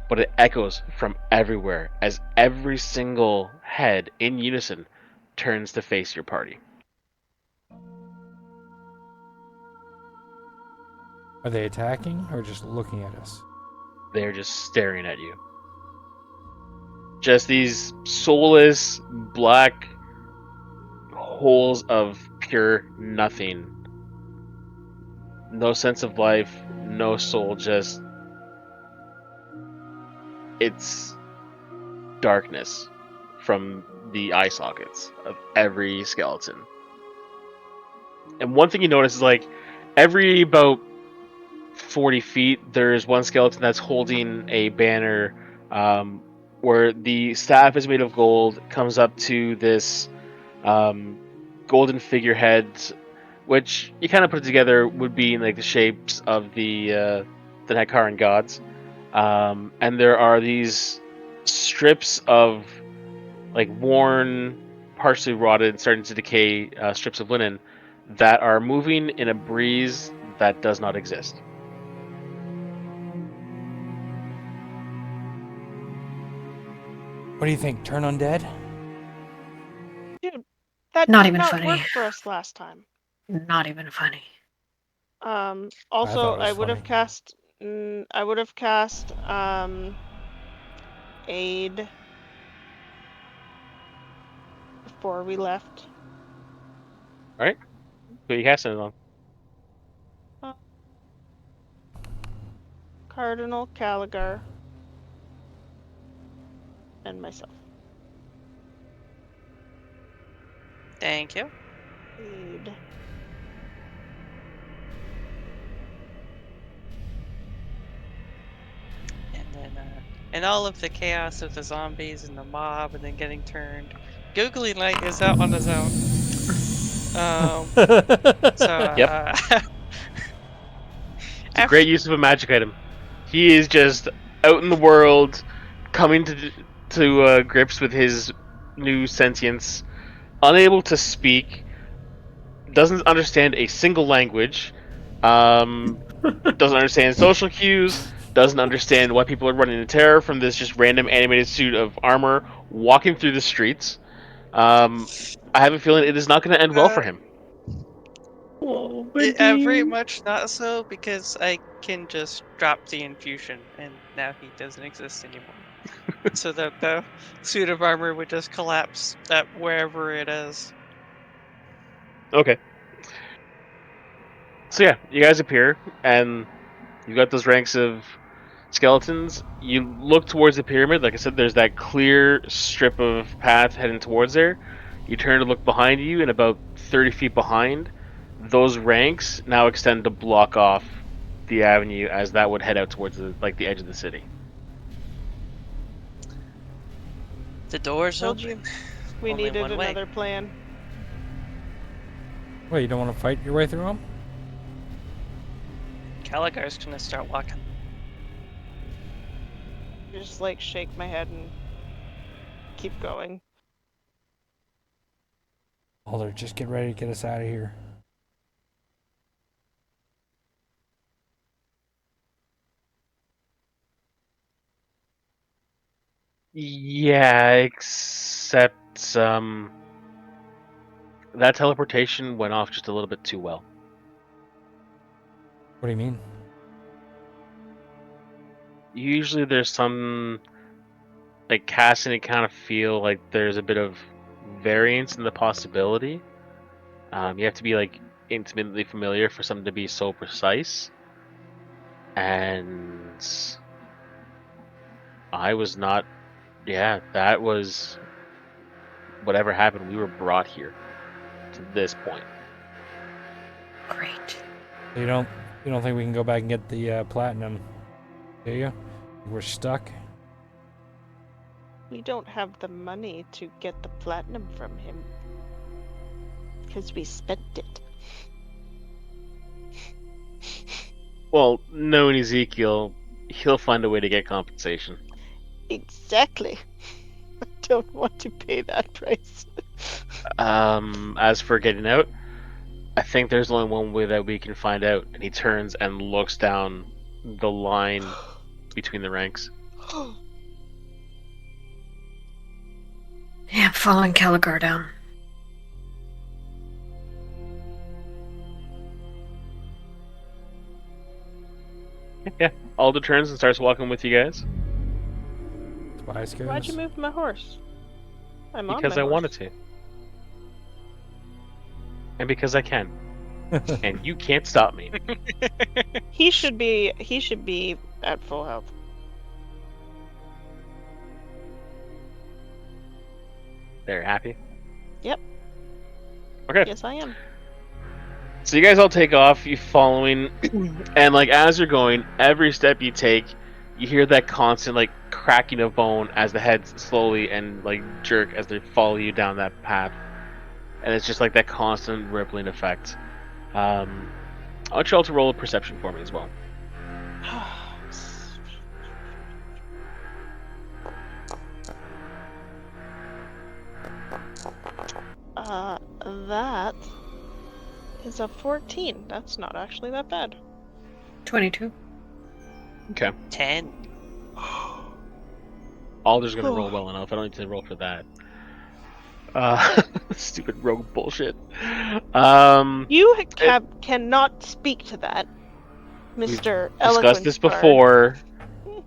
but it echoes from everywhere as every single head in unison turns to face your party. Are they attacking or just looking at us? They're just staring at you. Just these soulless, black holes of pure nothing. No sense of life, no soul, just. It's darkness from the eye sockets of every skeleton. And one thing you notice is like every about 40 feet, there's one skeleton that's holding a banner where the staff is made of gold, comes up to this golden figurehead, which you kind of put together would be like the shapes of the Naggaroth gods. And there are these strips of like worn, partially rotted, and starting to decay strips of linen that are moving in a breeze that does not exist. What do you think? Turn undead? Dude, that Not did even not funny. work for us last time. Not even funny. Also, thought it was I would have funny. cast. I would have cast aid before we left. All right, who are you casting it on? Cardinal, Caligar, and myself. Thank you. Aid. And then, and all of the chaos of the zombies and the mob, and then getting turned. Googly Light is out on his own. So, Yep. It's a great use of a magic item. He is just out in the world, coming to grips with his new sentience, unable to speak, doesn't understand a single language, doesn't understand social cues, doesn't understand why people are running in terror from this just random animated suit of armor walking through the streets. I have a feeling it is not going to end well for him. Oh, very much not so, because I can just drop the infusion, and now he doesn't exist anymore. So the suit of armor would just collapse at wherever it is. Okay. So yeah, you guys appear, and you've got those ranks of skeletons. You look towards the pyramid. Like I said, there's that clear strip of path heading towards there. You turn to look behind you, and about 30 feet behind, those ranks now extend to block off the avenue as that would head out towards the edge of the city. The door's Told open. you we Only needed one way. another plan. Wait, you don't want to fight your way through them? Caligar's gonna start walking. Just like shake my head and keep going. Alder, just get ready to get us out of here. Yeah, except that teleportation went off just a little bit too well. What do you mean? Usually there's some like casting it kind of feel like there's a bit of variance in the possibility. You have to be like intimately familiar for something to be so precise. And I was not. Yeah, that was whatever happened. We were brought here to this point. Great. So you don't think we can go back and get the platinum, do you? We're stuck. We don't have the money to get the platinum from him. Because we spent it. Well, knowing Ezekiel, he'll find a way to get compensation. Exactly. I don't want to pay that price. As for getting out, I think there's only one way that we can find out. And he turns and looks down the line between the ranks. Yeah, I'm following Caligar down. Yeah, Alder turns and starts walking with you guys. Tobias goes. Why'd you move my horse? I'm on Because my I horse. wanted to. And because I can. And you can't stop me. He should be at full health. They're happy? Yep. Okay. Yes, I am. So you guys all take off, you following, and like as you're going, every step you take, you hear that constant like cracking of bone as the heads slowly and like jerk as they follow you down that path, and it's just like that constant rippling effect. I want you all to roll a perception for me as well. That is a 14. That's not actually that bad. 22. Okay. 10. Alder's gonna roll well enough. I don't need to roll for that. Stupid rogue bullshit. You cannot speak to that, Mr. Discussed Eloquent this Bard. before.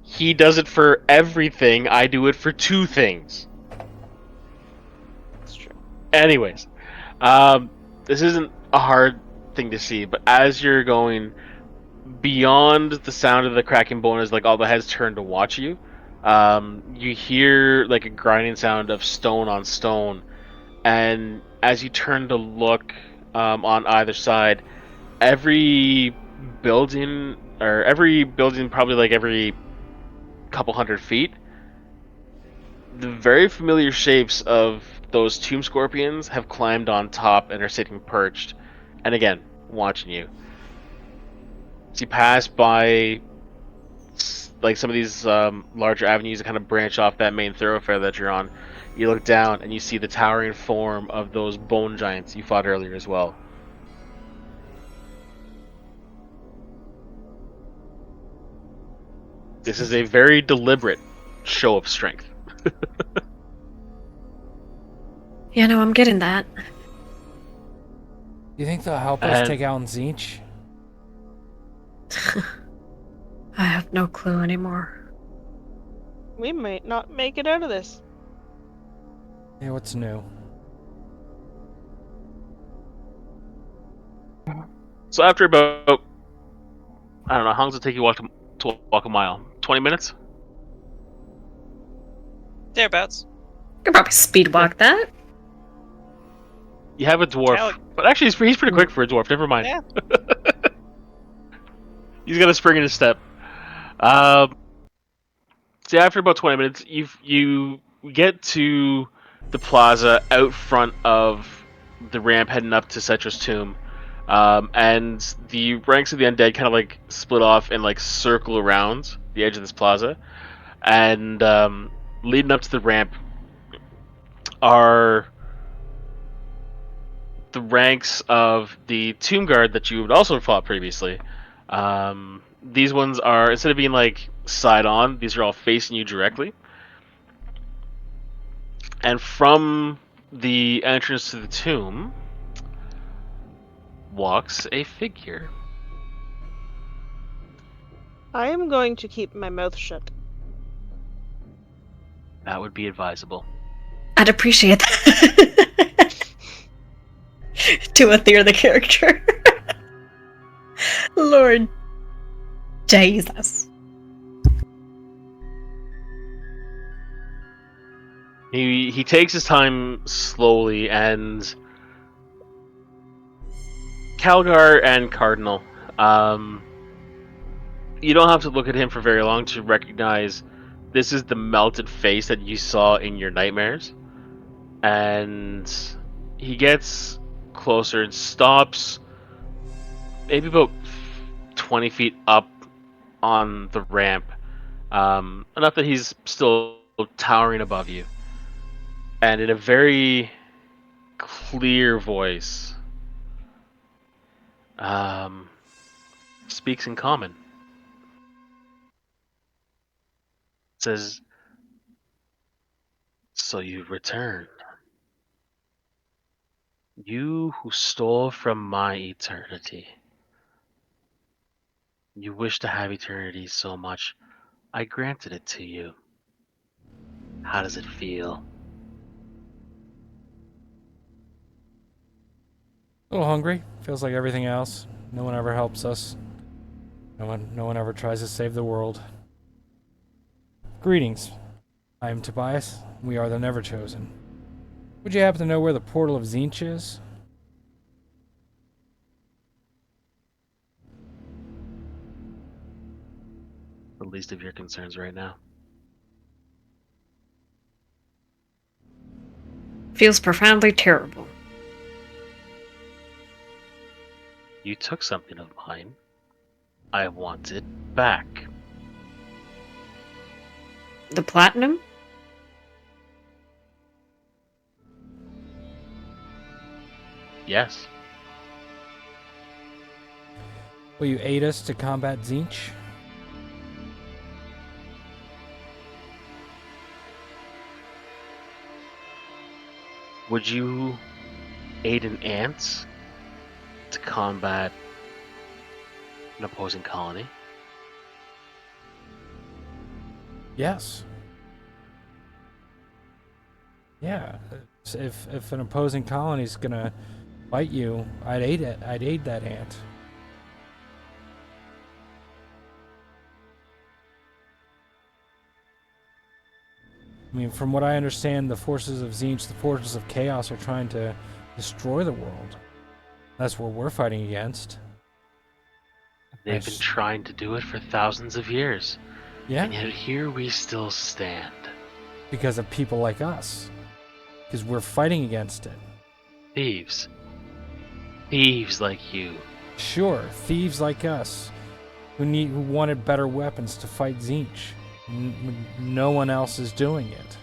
He does it for everything. I do it for 2 things. That's true. Anyways, this isn't a hard thing to see, but as you're going beyond the sound of the cracking bone as like all the heads turn to watch you, you hear like a grinding sound of stone on stone, and as you turn to look on either side, every building probably like every couple hundred feet, the very familiar shapes of those tomb scorpions have climbed on top and are sitting perched, and again, watching you. As you pass by like some of these larger avenues that kind of branch off that main thoroughfare that you're on, you look down and you see the towering form of those bone giants you fought earlier as well. This is a very deliberate show of strength. Yeah, no, I'm getting that. You think they'll help us And- take out Zinch? I have no clue anymore. We might not make it out of this. Yeah, what's new? So after about, I don't know, how long does it take you to walk a mile? 20 minutes? Thereabouts. You could probably speed walk that. You have a dwarf, Cal- but actually he's pretty quick for a dwarf. Never mind. Yeah. He's got a spring in his step. So after about 20 minutes, you get to the plaza out front of the ramp heading up to Cetra's tomb, and the ranks of the undead kind of like split off and like circle around the edge of this plaza, and leading up to the ramp are the ranks of the tomb guard that you had also fought previously. These ones are, instead of being like side on, these are all facing you directly. And from the entrance to the tomb walks a figure. I am going to keep my mouth shut. That would be advisable. I'd appreciate that. To Aether the character. Lord Jesus. He takes his time slowly, and Calgar and Cardinal, you don't have to look at him for very long to recognize this is the melted face that you saw in your nightmares. And he gets closer and stops maybe about 20 feet up on the ramp. Enough that he's still towering above you. And in a very clear voice, speaks in common. Says, "So you've returned. You who stole from my eternity. You wish to have eternity so much, I granted it to you. How does it feel?" A little hungry. Feels like everything else. No one ever helps us. No one ever tries to save the world. Greetings. I am Tobias. We are the Neverchosen. Would you happen to know where the portal of Tzeentch is? The least of your concerns right now. Feels profoundly terrible. You took something of mine. I want it back. The platinum? Yes. Will you aid us to combat Tzeentch? Would you aid an ant to combat an opposing colony? Yes. Yeah. If an opposing colony is gonna fight you, I'd aid it. I'd aid that ant. I mean, from what I understand, the forces of Tzeentch, the forces of chaos, are trying to destroy the world. That's what we're fighting against. They've been trying to do it for thousands of years. Yeah. And yet here we still stand. Because of people like us. Because we're fighting against it. Thieves. Thieves like you. Sure, thieves like us, who wanted better weapons to fight Tzeentch. No one else is doing it.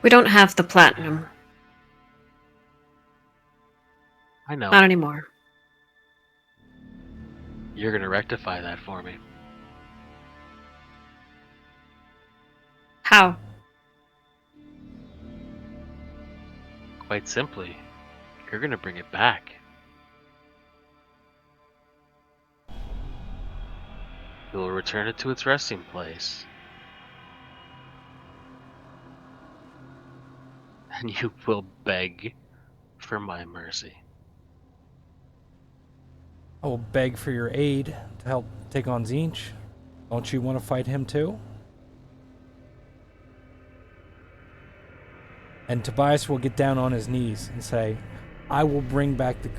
We don't have the platinum. I know. Not anymore. You're gonna rectify that for me. How? Quite simply, you're gonna bring it back. You'll return it to its resting place. And you will beg for my mercy. I will beg for your aid to help take on Tzeentch. Don't you want to fight him too? And Tobias will get down on his knees and say, I will bring back the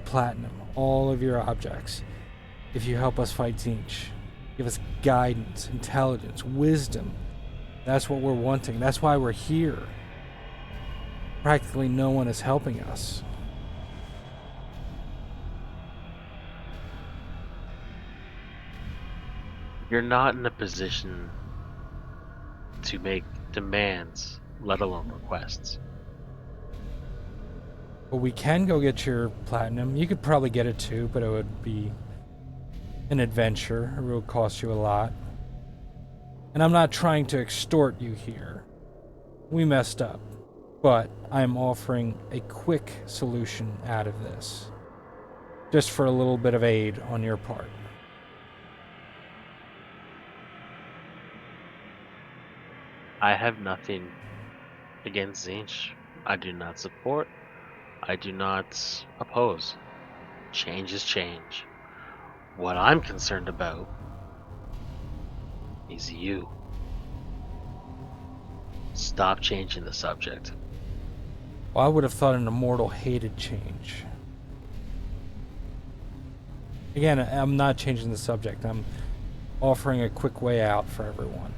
platinum, all of your objects, if you help us fight Tzeentch. Give us guidance, intelligence, wisdom. That's what we're wanting. That's why we're here. Practically no one is helping us. You're not in a position to make demands, let alone requests. But we can go get your platinum. You could probably get it too, but it would be an adventure. It would cost you a lot. And I'm not trying to extort you here. We messed up. But I'm offering a quick solution out of this. Just for a little bit of aid on your part. I have nothing against Tzeentch. I do not support. I do not oppose. Change is change. What I'm concerned about is you. Stop changing the subject. Well, I would have thought an immortal hated change. Again, I'm not changing the subject. I'm offering a quick way out for everyone.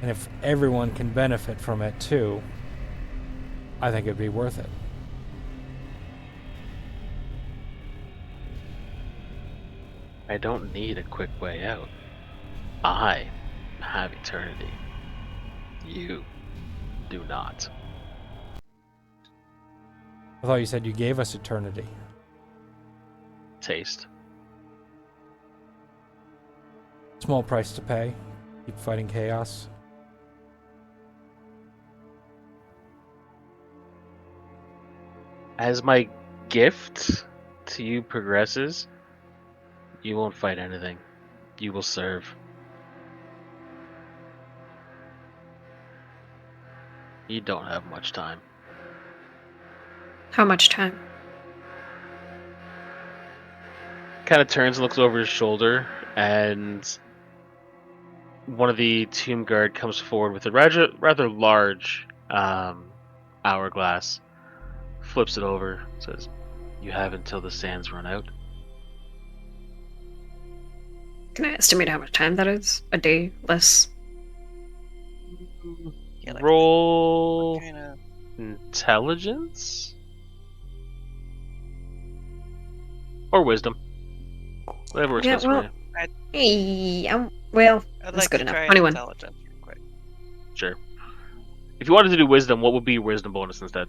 And if everyone can benefit from it too, I think it'd be worth it. I don't need a quick way out. I have eternity. You do not. I thought you said you gave us eternity. Taste. Small price to pay. Keep fighting chaos. As my gift to you progresses, you won't fight anything. You will serve. You don't have much time. How much time? Kind of turns and looks over his shoulder, and one of the tomb guard comes forward with a rather large hourglass, flips it over, says, "You have until the sands run out." Can I estimate how much time that is? A day? Less? Yeah, like, Roll what kinda- intelligence or wisdom, whatever works Yeah, best well, for you. hey, well, I'd that's like good to enough. try 21. intelligence real quick. Sure. If you wanted to do wisdom, what would be your wisdom bonus instead?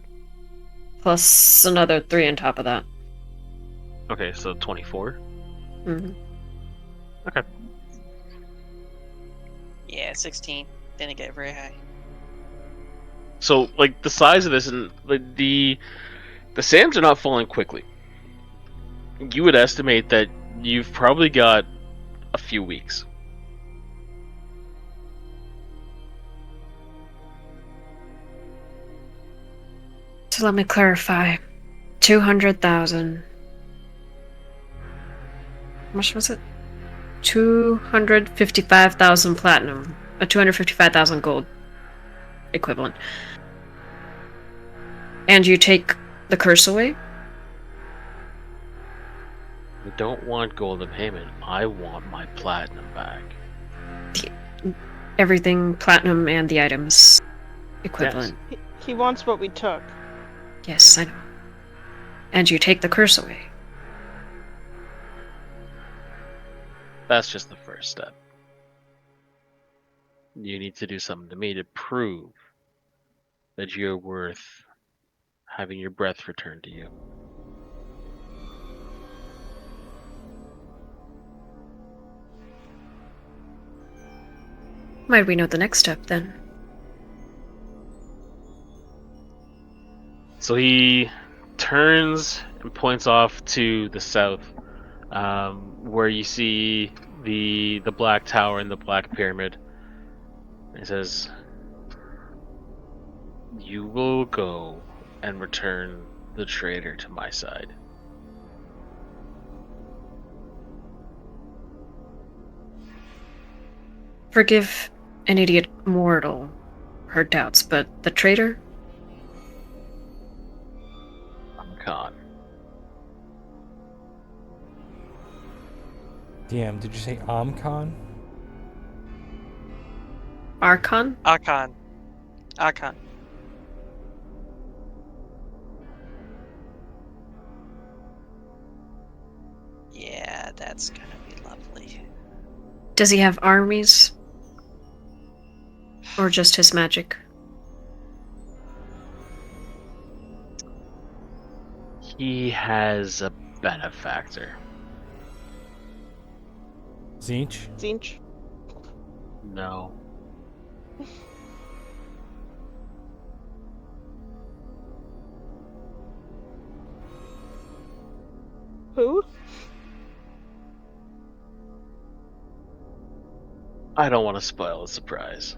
Plus another 3 on top of that. Okay, so 24. Hmm. Okay. Yeah, 16. Didn't get very high. So, like, the size of this and like the sands are not falling quickly. You would estimate that you've probably got a few weeks. So let me clarify. 200,000. How much was it? 255,000 platinum. 255,000 gold equivalent. And you take the curse away? I don't want golden payment. I want my platinum back. Everything platinum and the items equivalent. He wants what we took. Yes, I know. And you take the curse away. That's just the first step. You need to do something to me to prove that you're worth having your breath returned to you. Might we know the next step then? So he turns and points off to the south, where you see the black tower and the black pyramid. He says, "You will go and return the traitor to my side." Forgive an idiot mortal her doubts, but the traitor? Archaon. DM, did you say Amcon? Archon? Archaon. Archaon. Yeah, that's gonna be lovely. Does he have armies? Or just his magic? He has a benefactor. Zinch? Zinch. No. Who? I don't want to spoil the surprise.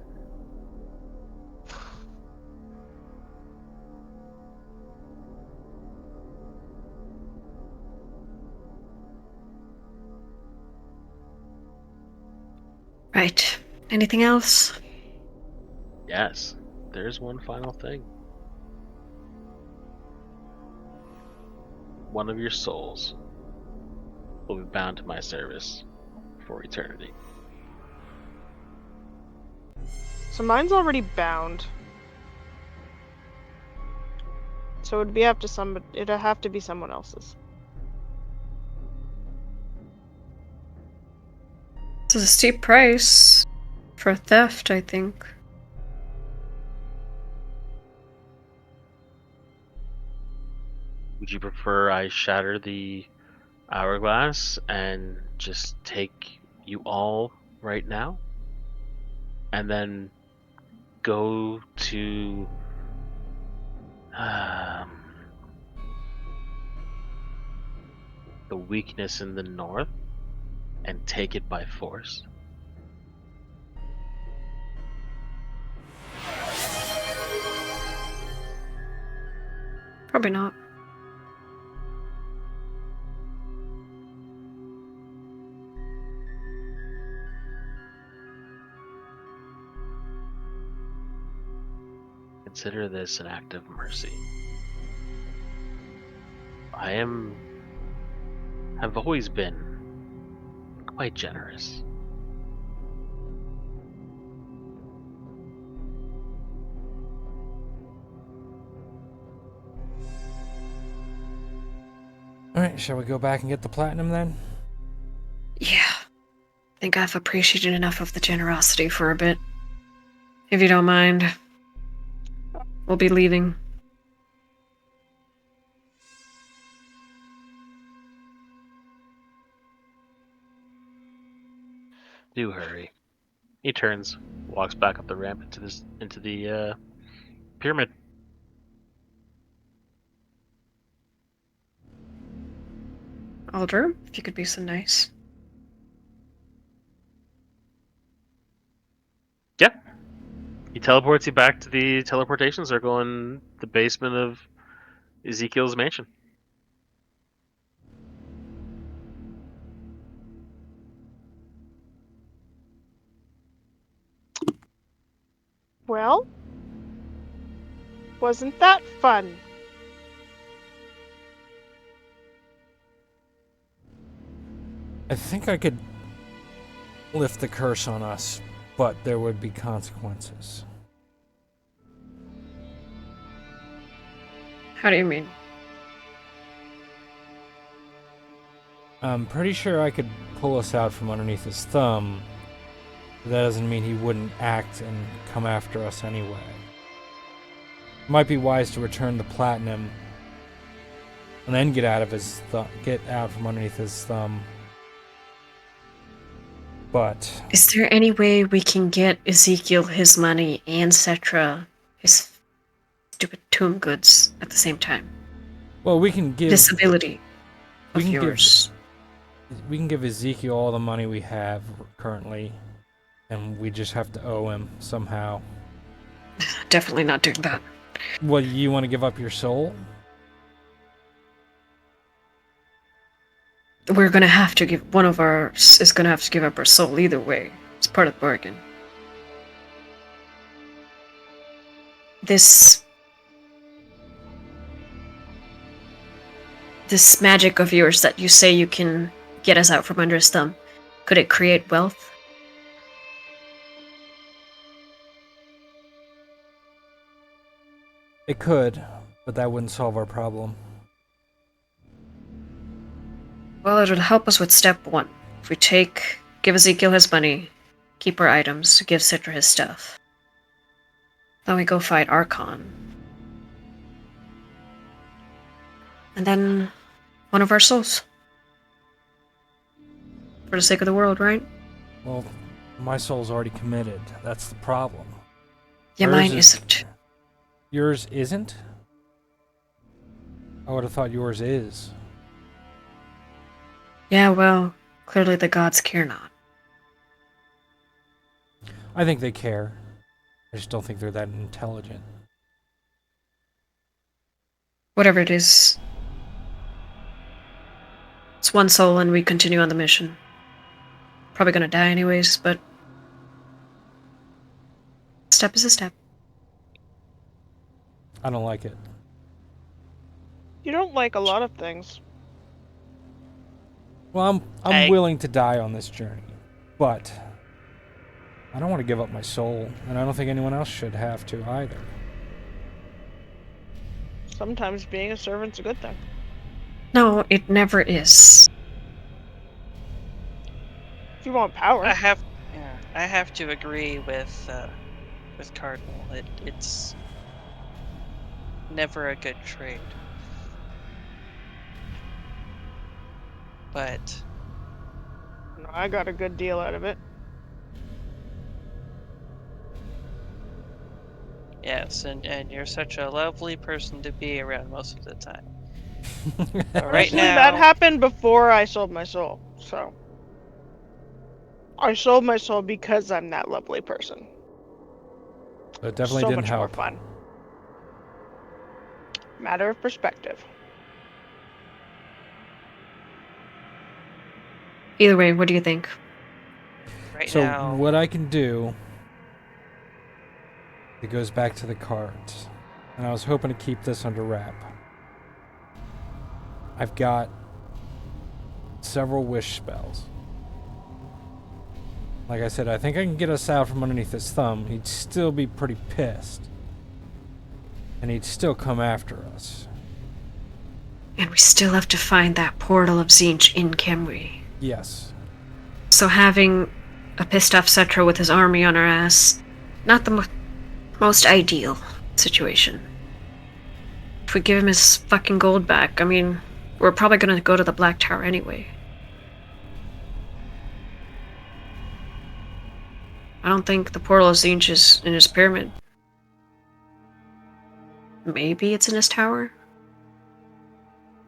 Right. Anything else? Yes. there's one final thing. One of your souls will be bound to my service for eternity. So mine's already bound. So it'd have to be someone else's. This is a steep price for theft, I think. Would you prefer I shatter the hourglass and just take you all right now? And then go to the weakness in the north and take it by force? Probably not. Consider this an act of mercy. Have always been quite generous. Alright, shall we go back and get the platinum then? Yeah. I think I've appreciated enough of the generosity for a bit. If you don't mind, we'll be leaving. Do hurry. He turns, walks back up the ramp into the pyramid. Alder, if you could be so nice. Yep. He teleports you back to the teleportation circle in the basement of Ezekiel's mansion. Well, wasn't that fun? I think I could lift the curse on us, but there would be consequences. How do you mean? I'm pretty sure I could pull us out from underneath his thumb. But that doesn't mean he wouldn't act and come after us anyway. It might be wise to return the platinum and then get out from underneath his thumb. But Is there any way we can get Ezekiel his money and Cetra his stupid tomb goods at the same time? well, we can give This ability we of can give- yours. we can give Ezekiel all the money we have currently, and we just have to owe him somehow. Definitely not doing that. Well, you want to give up your soul? We're gonna have to give one of ours is gonna have to give up our soul either way. It's part of the bargain. This magic of yours that you say you can get us out from under his thumb, could it create wealth? It could, but that wouldn't solve our problem. Well, it would help us with step one. If we give Ezekiel his money, keep our items, give Citra his stuff. Then we go fight Archaon. And then one of our souls. For the sake of the world, right? Well, my soul's already committed. That's the problem. Yeah, Hers mine isn't. Yours isn't? I would have thought yours is. Yeah, well, clearly the gods care not. I think they care. I just don't think they're that intelligent. Whatever it is. It's one soul and we continue on the mission. Probably gonna die anyways, but... step is a step. I don't like it. You don't like a lot of things. Well, I'm I- willing to die on this journey, but I don't want to give up my soul, and I don't think anyone else should have to either. Sometimes being a servant's a good thing. No, it never is. If you want power. I have to agree with Cardinal. It's never a good trade. But No, I got a good deal out of it. yes, and you're such a lovely person to be around most of the time. But right Honestly, now, that happened before I sold my soul. So I sold my soul because I'm that lovely person. So it definitely so didn't much help. more fun. Matter of perspective. Either way, what do you think? right So now, what I can do, it goes back to the cards, and I was hoping to keep this under wrap. I've got several wish spells. Like I said, I think I can get us out from underneath his thumb. He'd still be pretty pissed, and he'd still come after us. And we still have to find that portal of Zinch in Khemri. Yes. So having a pissed off Cetra with his army on our ass, not the most ideal situation. If we give him his fucking gold back, I mean, we're probably gonna go to the Black Tower anyway. I don't think the portal of Zinch is in his pyramid. Maybe it's in his tower?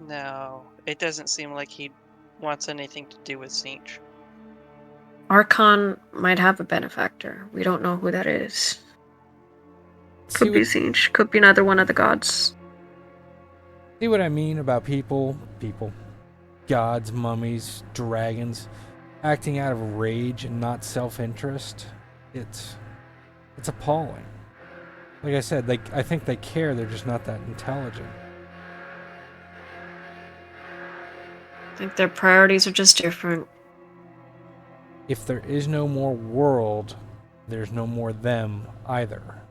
no, it doesn't seem like he wants anything to do with Sinch. Archaon might have a benefactor. We don't know who that is. See Could be what, Zinch. Could be another one of the gods. see what I mean about people, gods, mummies, dragons, acting out of rage and not self-interest? It's appalling. Like I said, I think they care, they're just not that intelligent. I think their priorities are just different. If there is no more world, there's no more them either.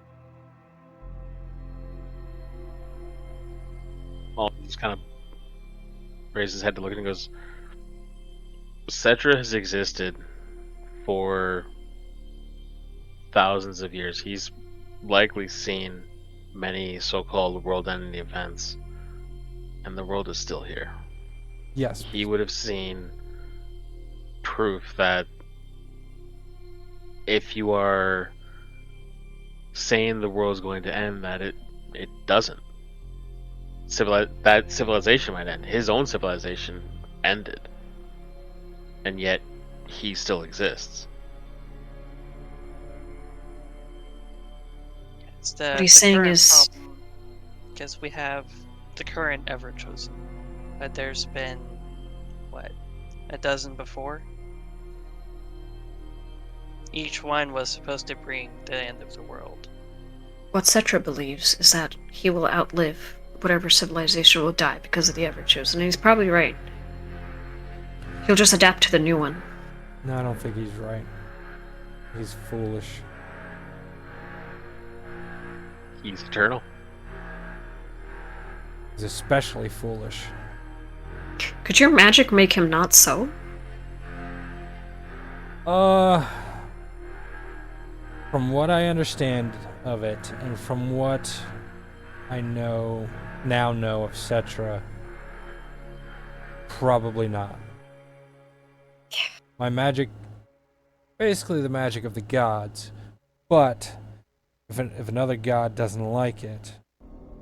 Well, just kind of raises his head to look at it and goes, Cetra has existed for thousands of years. He's likely seen many so-called world-ending events, and the world is still here. Yes. He would have seen proof that if you are saying the world is going to end, that it doesn't. That civilization might end. His own civilization ended, and yet he still exists. It's the, What he's saying is- because we have the current Everchosen, but there's been what, a dozen before. Each one was supposed to bring the end of the world. What Cetra believes is that he will outlive whatever civilization will die because of the Everchosen, and he's probably right. He'll just adapt to the new one. No, I don't think he's right. He's foolish. He's eternal. He's especially foolish. Could your magic make him not so? From what I understand of it, and from what I now know of Cetra, probably not. My magic, basically the magic of the gods, but if another god doesn't like it,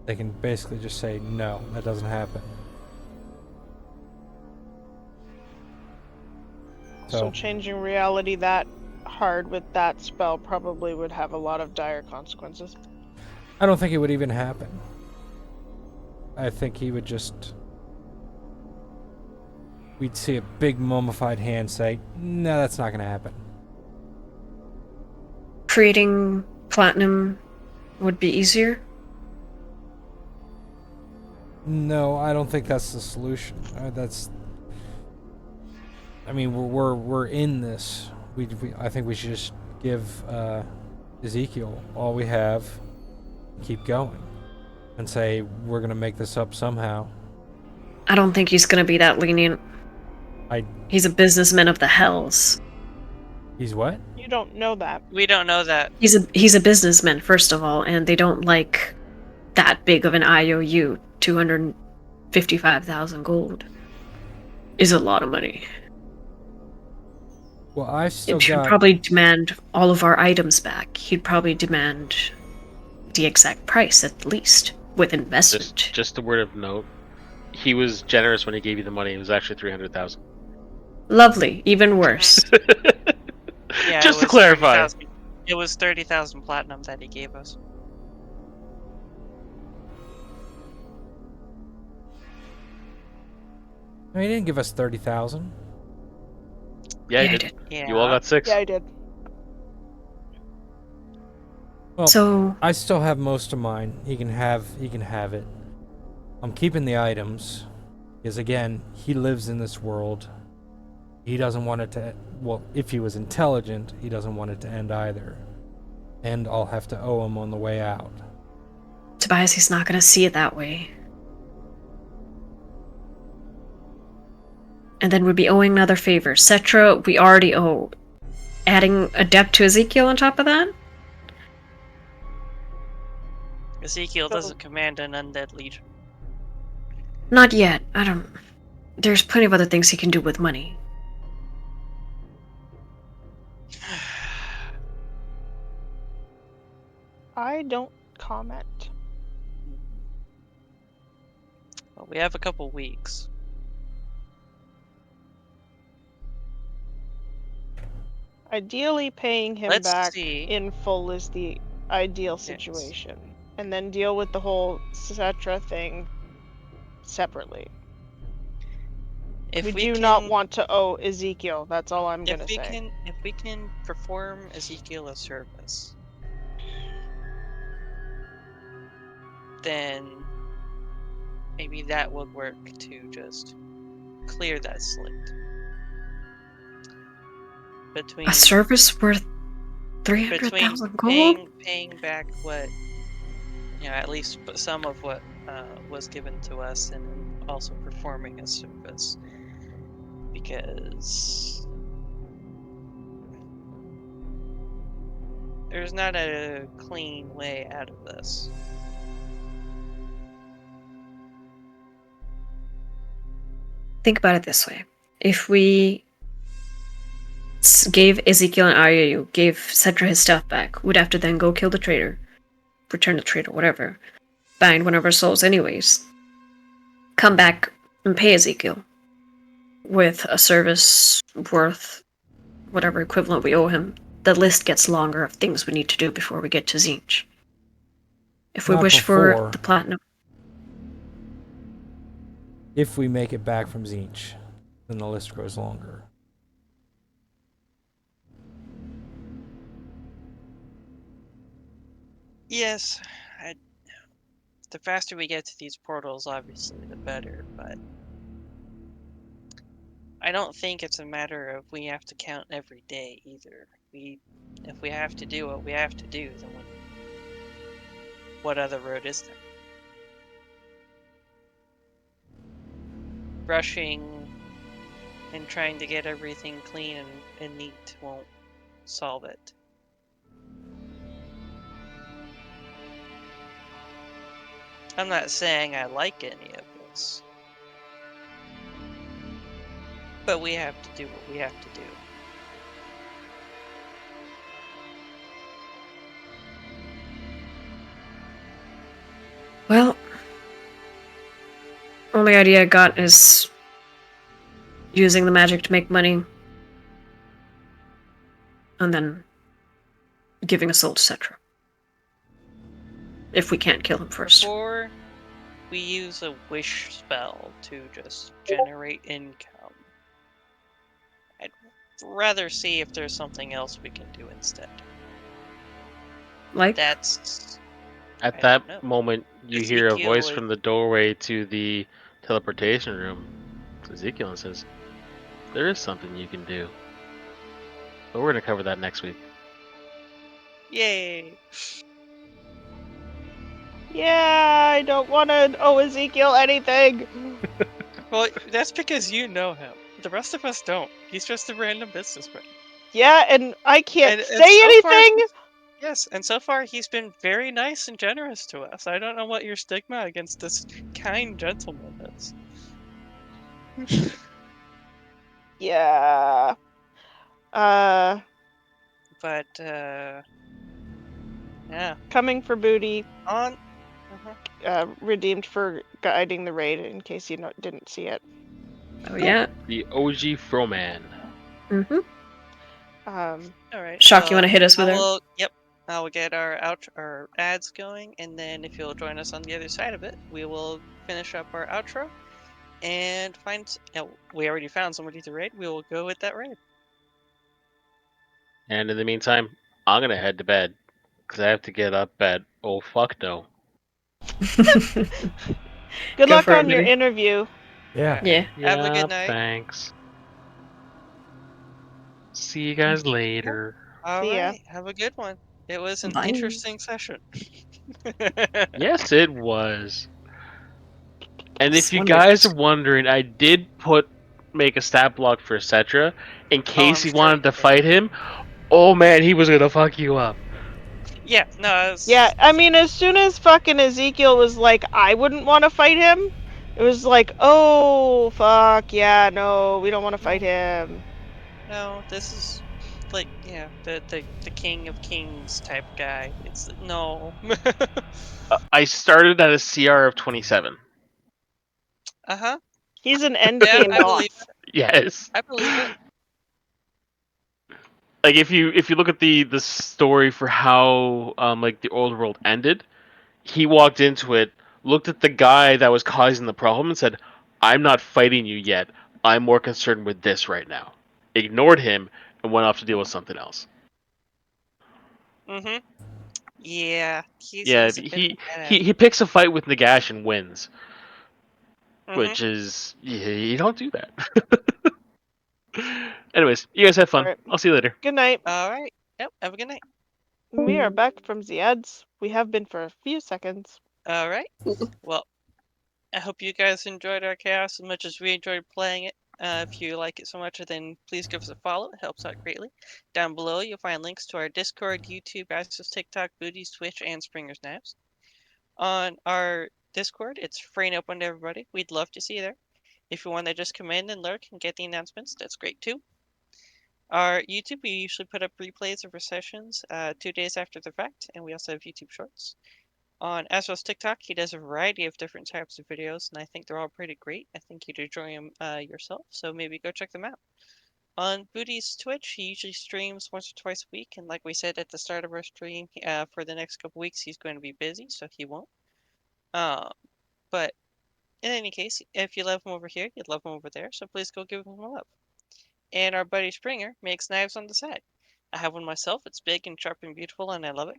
they can basically just say, no, that doesn't happen. So changing reality that hard with that spell probably would have a lot of dire consequences. I don't think it would even happen. I think he would just... We'd see a big mummified hand say, no, that's not going to happen. Creating platinum would be easier? No, I don't think that's the solution. I mean, we're in this. I think we should just give Ezekiel all we have, keep going, and say we're gonna make this up somehow. I don't think he's gonna be that lenient. He's a businessman of the hells. He's what? You don't know that. We don't know that. He's a businessman, first of all, and they don't like that big of an IOU. 255,000 gold is a lot of money. Well, I've still He'd got. probably demand all of our items back. He'd probably demand the exact price, at least, with investment. Just a word of note. He was generous when he gave you the money. It was actually 300,000. Lovely. Even worse. Yeah, Just it to was clarify. 30,000 It was 30,000 platinum that he gave us. No, he didn't give us 30,000. Yeah, Yeah, he I did. did. Yeah. You all got 6. Yeah, I did. Well, So, I still have most of mine. He can have it. I'm keeping the items because again, he lives in this world. He doesn't want it to. Well, if he was intelligent, he doesn't want it to end either. And I'll have to owe him on the way out. Tobias, he's not gonna see it that way. And then we'd be owing another favor. Cetra, we already owe. Adding a debt to Ezekiel on top of that? Ezekiel So- doesn't command an undead legion. Not yet. I don't. There's plenty of other things he can do with money. I don't comment. Well, we have a couple weeks. Ideally, paying him Let's back see. in full is the ideal Yes. situation. And then deal with the whole Cetra thing separately. If we we do can, not want to owe Ezekiel. That's all I'm gonna say. If we can perform Ezekiel a service, then maybe that would work to just clear that slate. Between A service worth 300,000 gold? paying back what, at least some of what was given to us, and also performing a service, because there's not a clean way out of this. Think about it this way. If we gave Ezekiel an IOU, gave Cetra his stuff back, we'd have to then go kill the traitor, return the traitor, whatever, bind one of our souls anyways, come back and pay Ezekiel with a service worth whatever equivalent we owe him. The list gets longer of things we need to do before we get to Tzeentch. If we Not wish before. for the platinum. If we make it back from Tzeentch, then the list grows longer. Yes, the faster we get to these portals, obviously, the better, but I don't think it's a matter of we have to count every day either. If we have to do what we have to do, then what other road is there? Rushing and trying to get everything clean and neat won't solve it. I'm not saying I like any of this, but we have to do what we have to do. Well, only idea I got is using the magic to make money, and then giving a soul to Cetra. If we can't kill him first. Before we use a wish spell to just generate income, I'd rather see if there's something else we can do instead. Like? That's At I that don't know. moment, you hear a Ezekiel voice is- from the doorway to the teleportation room. It's Ezekiel and says, "There is something you can do, but we're gonna cover that next week." Yay! Yeah, I don't want to owe Ezekiel anything. Well, that's because you know him. The rest of us don't. He's just a random businessman. Yeah, and I can't And say so far, anything. yes, and so far he's been very nice and generous to us. I don't know what your stigma against this kind gentleman is. Yeah. But, yeah. Coming for booty. On. Redeemed for guiding the raid in case you didn't see it. Oh yeah. The OG Froman. Mm-hmm. All right. Shock, you want to hit us with I her? will. Yep. I will get our ads going, and then if you'll join us on the other side of it, we will finish up our outro and find. We already found somebody to raid. We will go with that raid. And in the meantime, I'm gonna head to bed because I have to get up at fuck no. Good Go luck for it, on your buddy. interview. Yeah. Yeah. Have a good night. Thanks. See you guys later. All See ya. right. Have a good one. It was an Bye. interesting session. Yes, it was. And if you Wonders. guys are wondering, I did make a stat block for Cetra in case I'm he sure wanted you to did. fight him. Oh man, he was gonna fuck you up. Yeah. No. It was, Yeah, I mean, as soon as fucking Ezekiel was like, I wouldn't want to fight him, it was like, oh, fuck, yeah, no, we don't want to fight him. No. This is like the king of kings type guy. It's no. I started at a CR of 27. Uh-huh. He's an Yeah, endgame I believe boss. it. Yes. I believe it. Like if you look at the story for how like the old world ended, he walked into it, looked at the guy that was causing the problem, and said, "I'm not fighting you yet. I'm more concerned with this right now." Ignored him and went off to deal with something else. Mm-hmm. Yeah. Yeah, He's a bit of he a badass. he he picks a fight with Nagash and wins, Mm-hmm. which is you don't do that. Anyways, you guys have fun. Alright, I'll see you later. good night. All right. Yep. Have a good night. We are back from the ads. We have been for a few seconds. All right. Well, I hope you guys enjoyed our chaos as much as we enjoyed playing it. If you like it so much, then please give us a follow. It helps out greatly. Down below, you'll find links to our Discord, YouTube, Access, TikTok, Booties, Twitch, and Springer's Knives. On our Discord, it's free and open to everybody. We'd love to see you there. If you want to just come in and lurk and get the announcements, that's great too. Our YouTube, we usually put up replays of our sessions 2 days after the fact, and we also have YouTube Shorts. On Astro's TikTok, he does a variety of different types of videos, and I think they're all pretty great. I think you'd enjoy them yourself, so maybe go check them out. On Booty's Twitch, he usually streams once or twice a week, and like we said at the start of our stream, for the next couple weeks, he's going to be busy, so he won't. But in any case, if you love him over here, you'd love him over there, so please go give him a love. And our buddy Springer makes knives on the side. I have one myself. It's big and sharp and beautiful, and I love it.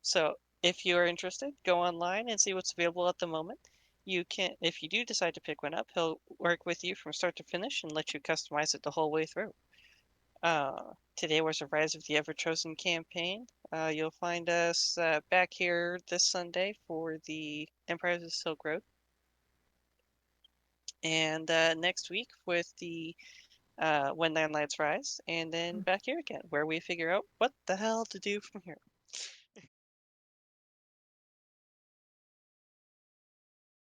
So if you are interested, go online and see what's available at the moment. You can, if you do decide to pick one up, he'll work with you from start to finish and let you customize it the whole way through. Today was the Rise of the Everchosen campaign. You'll find us back here this Sunday for the Empires of the Silk Road. And next week with the When Landlights Rise, and then back here again, where we figure out what the hell to do from here.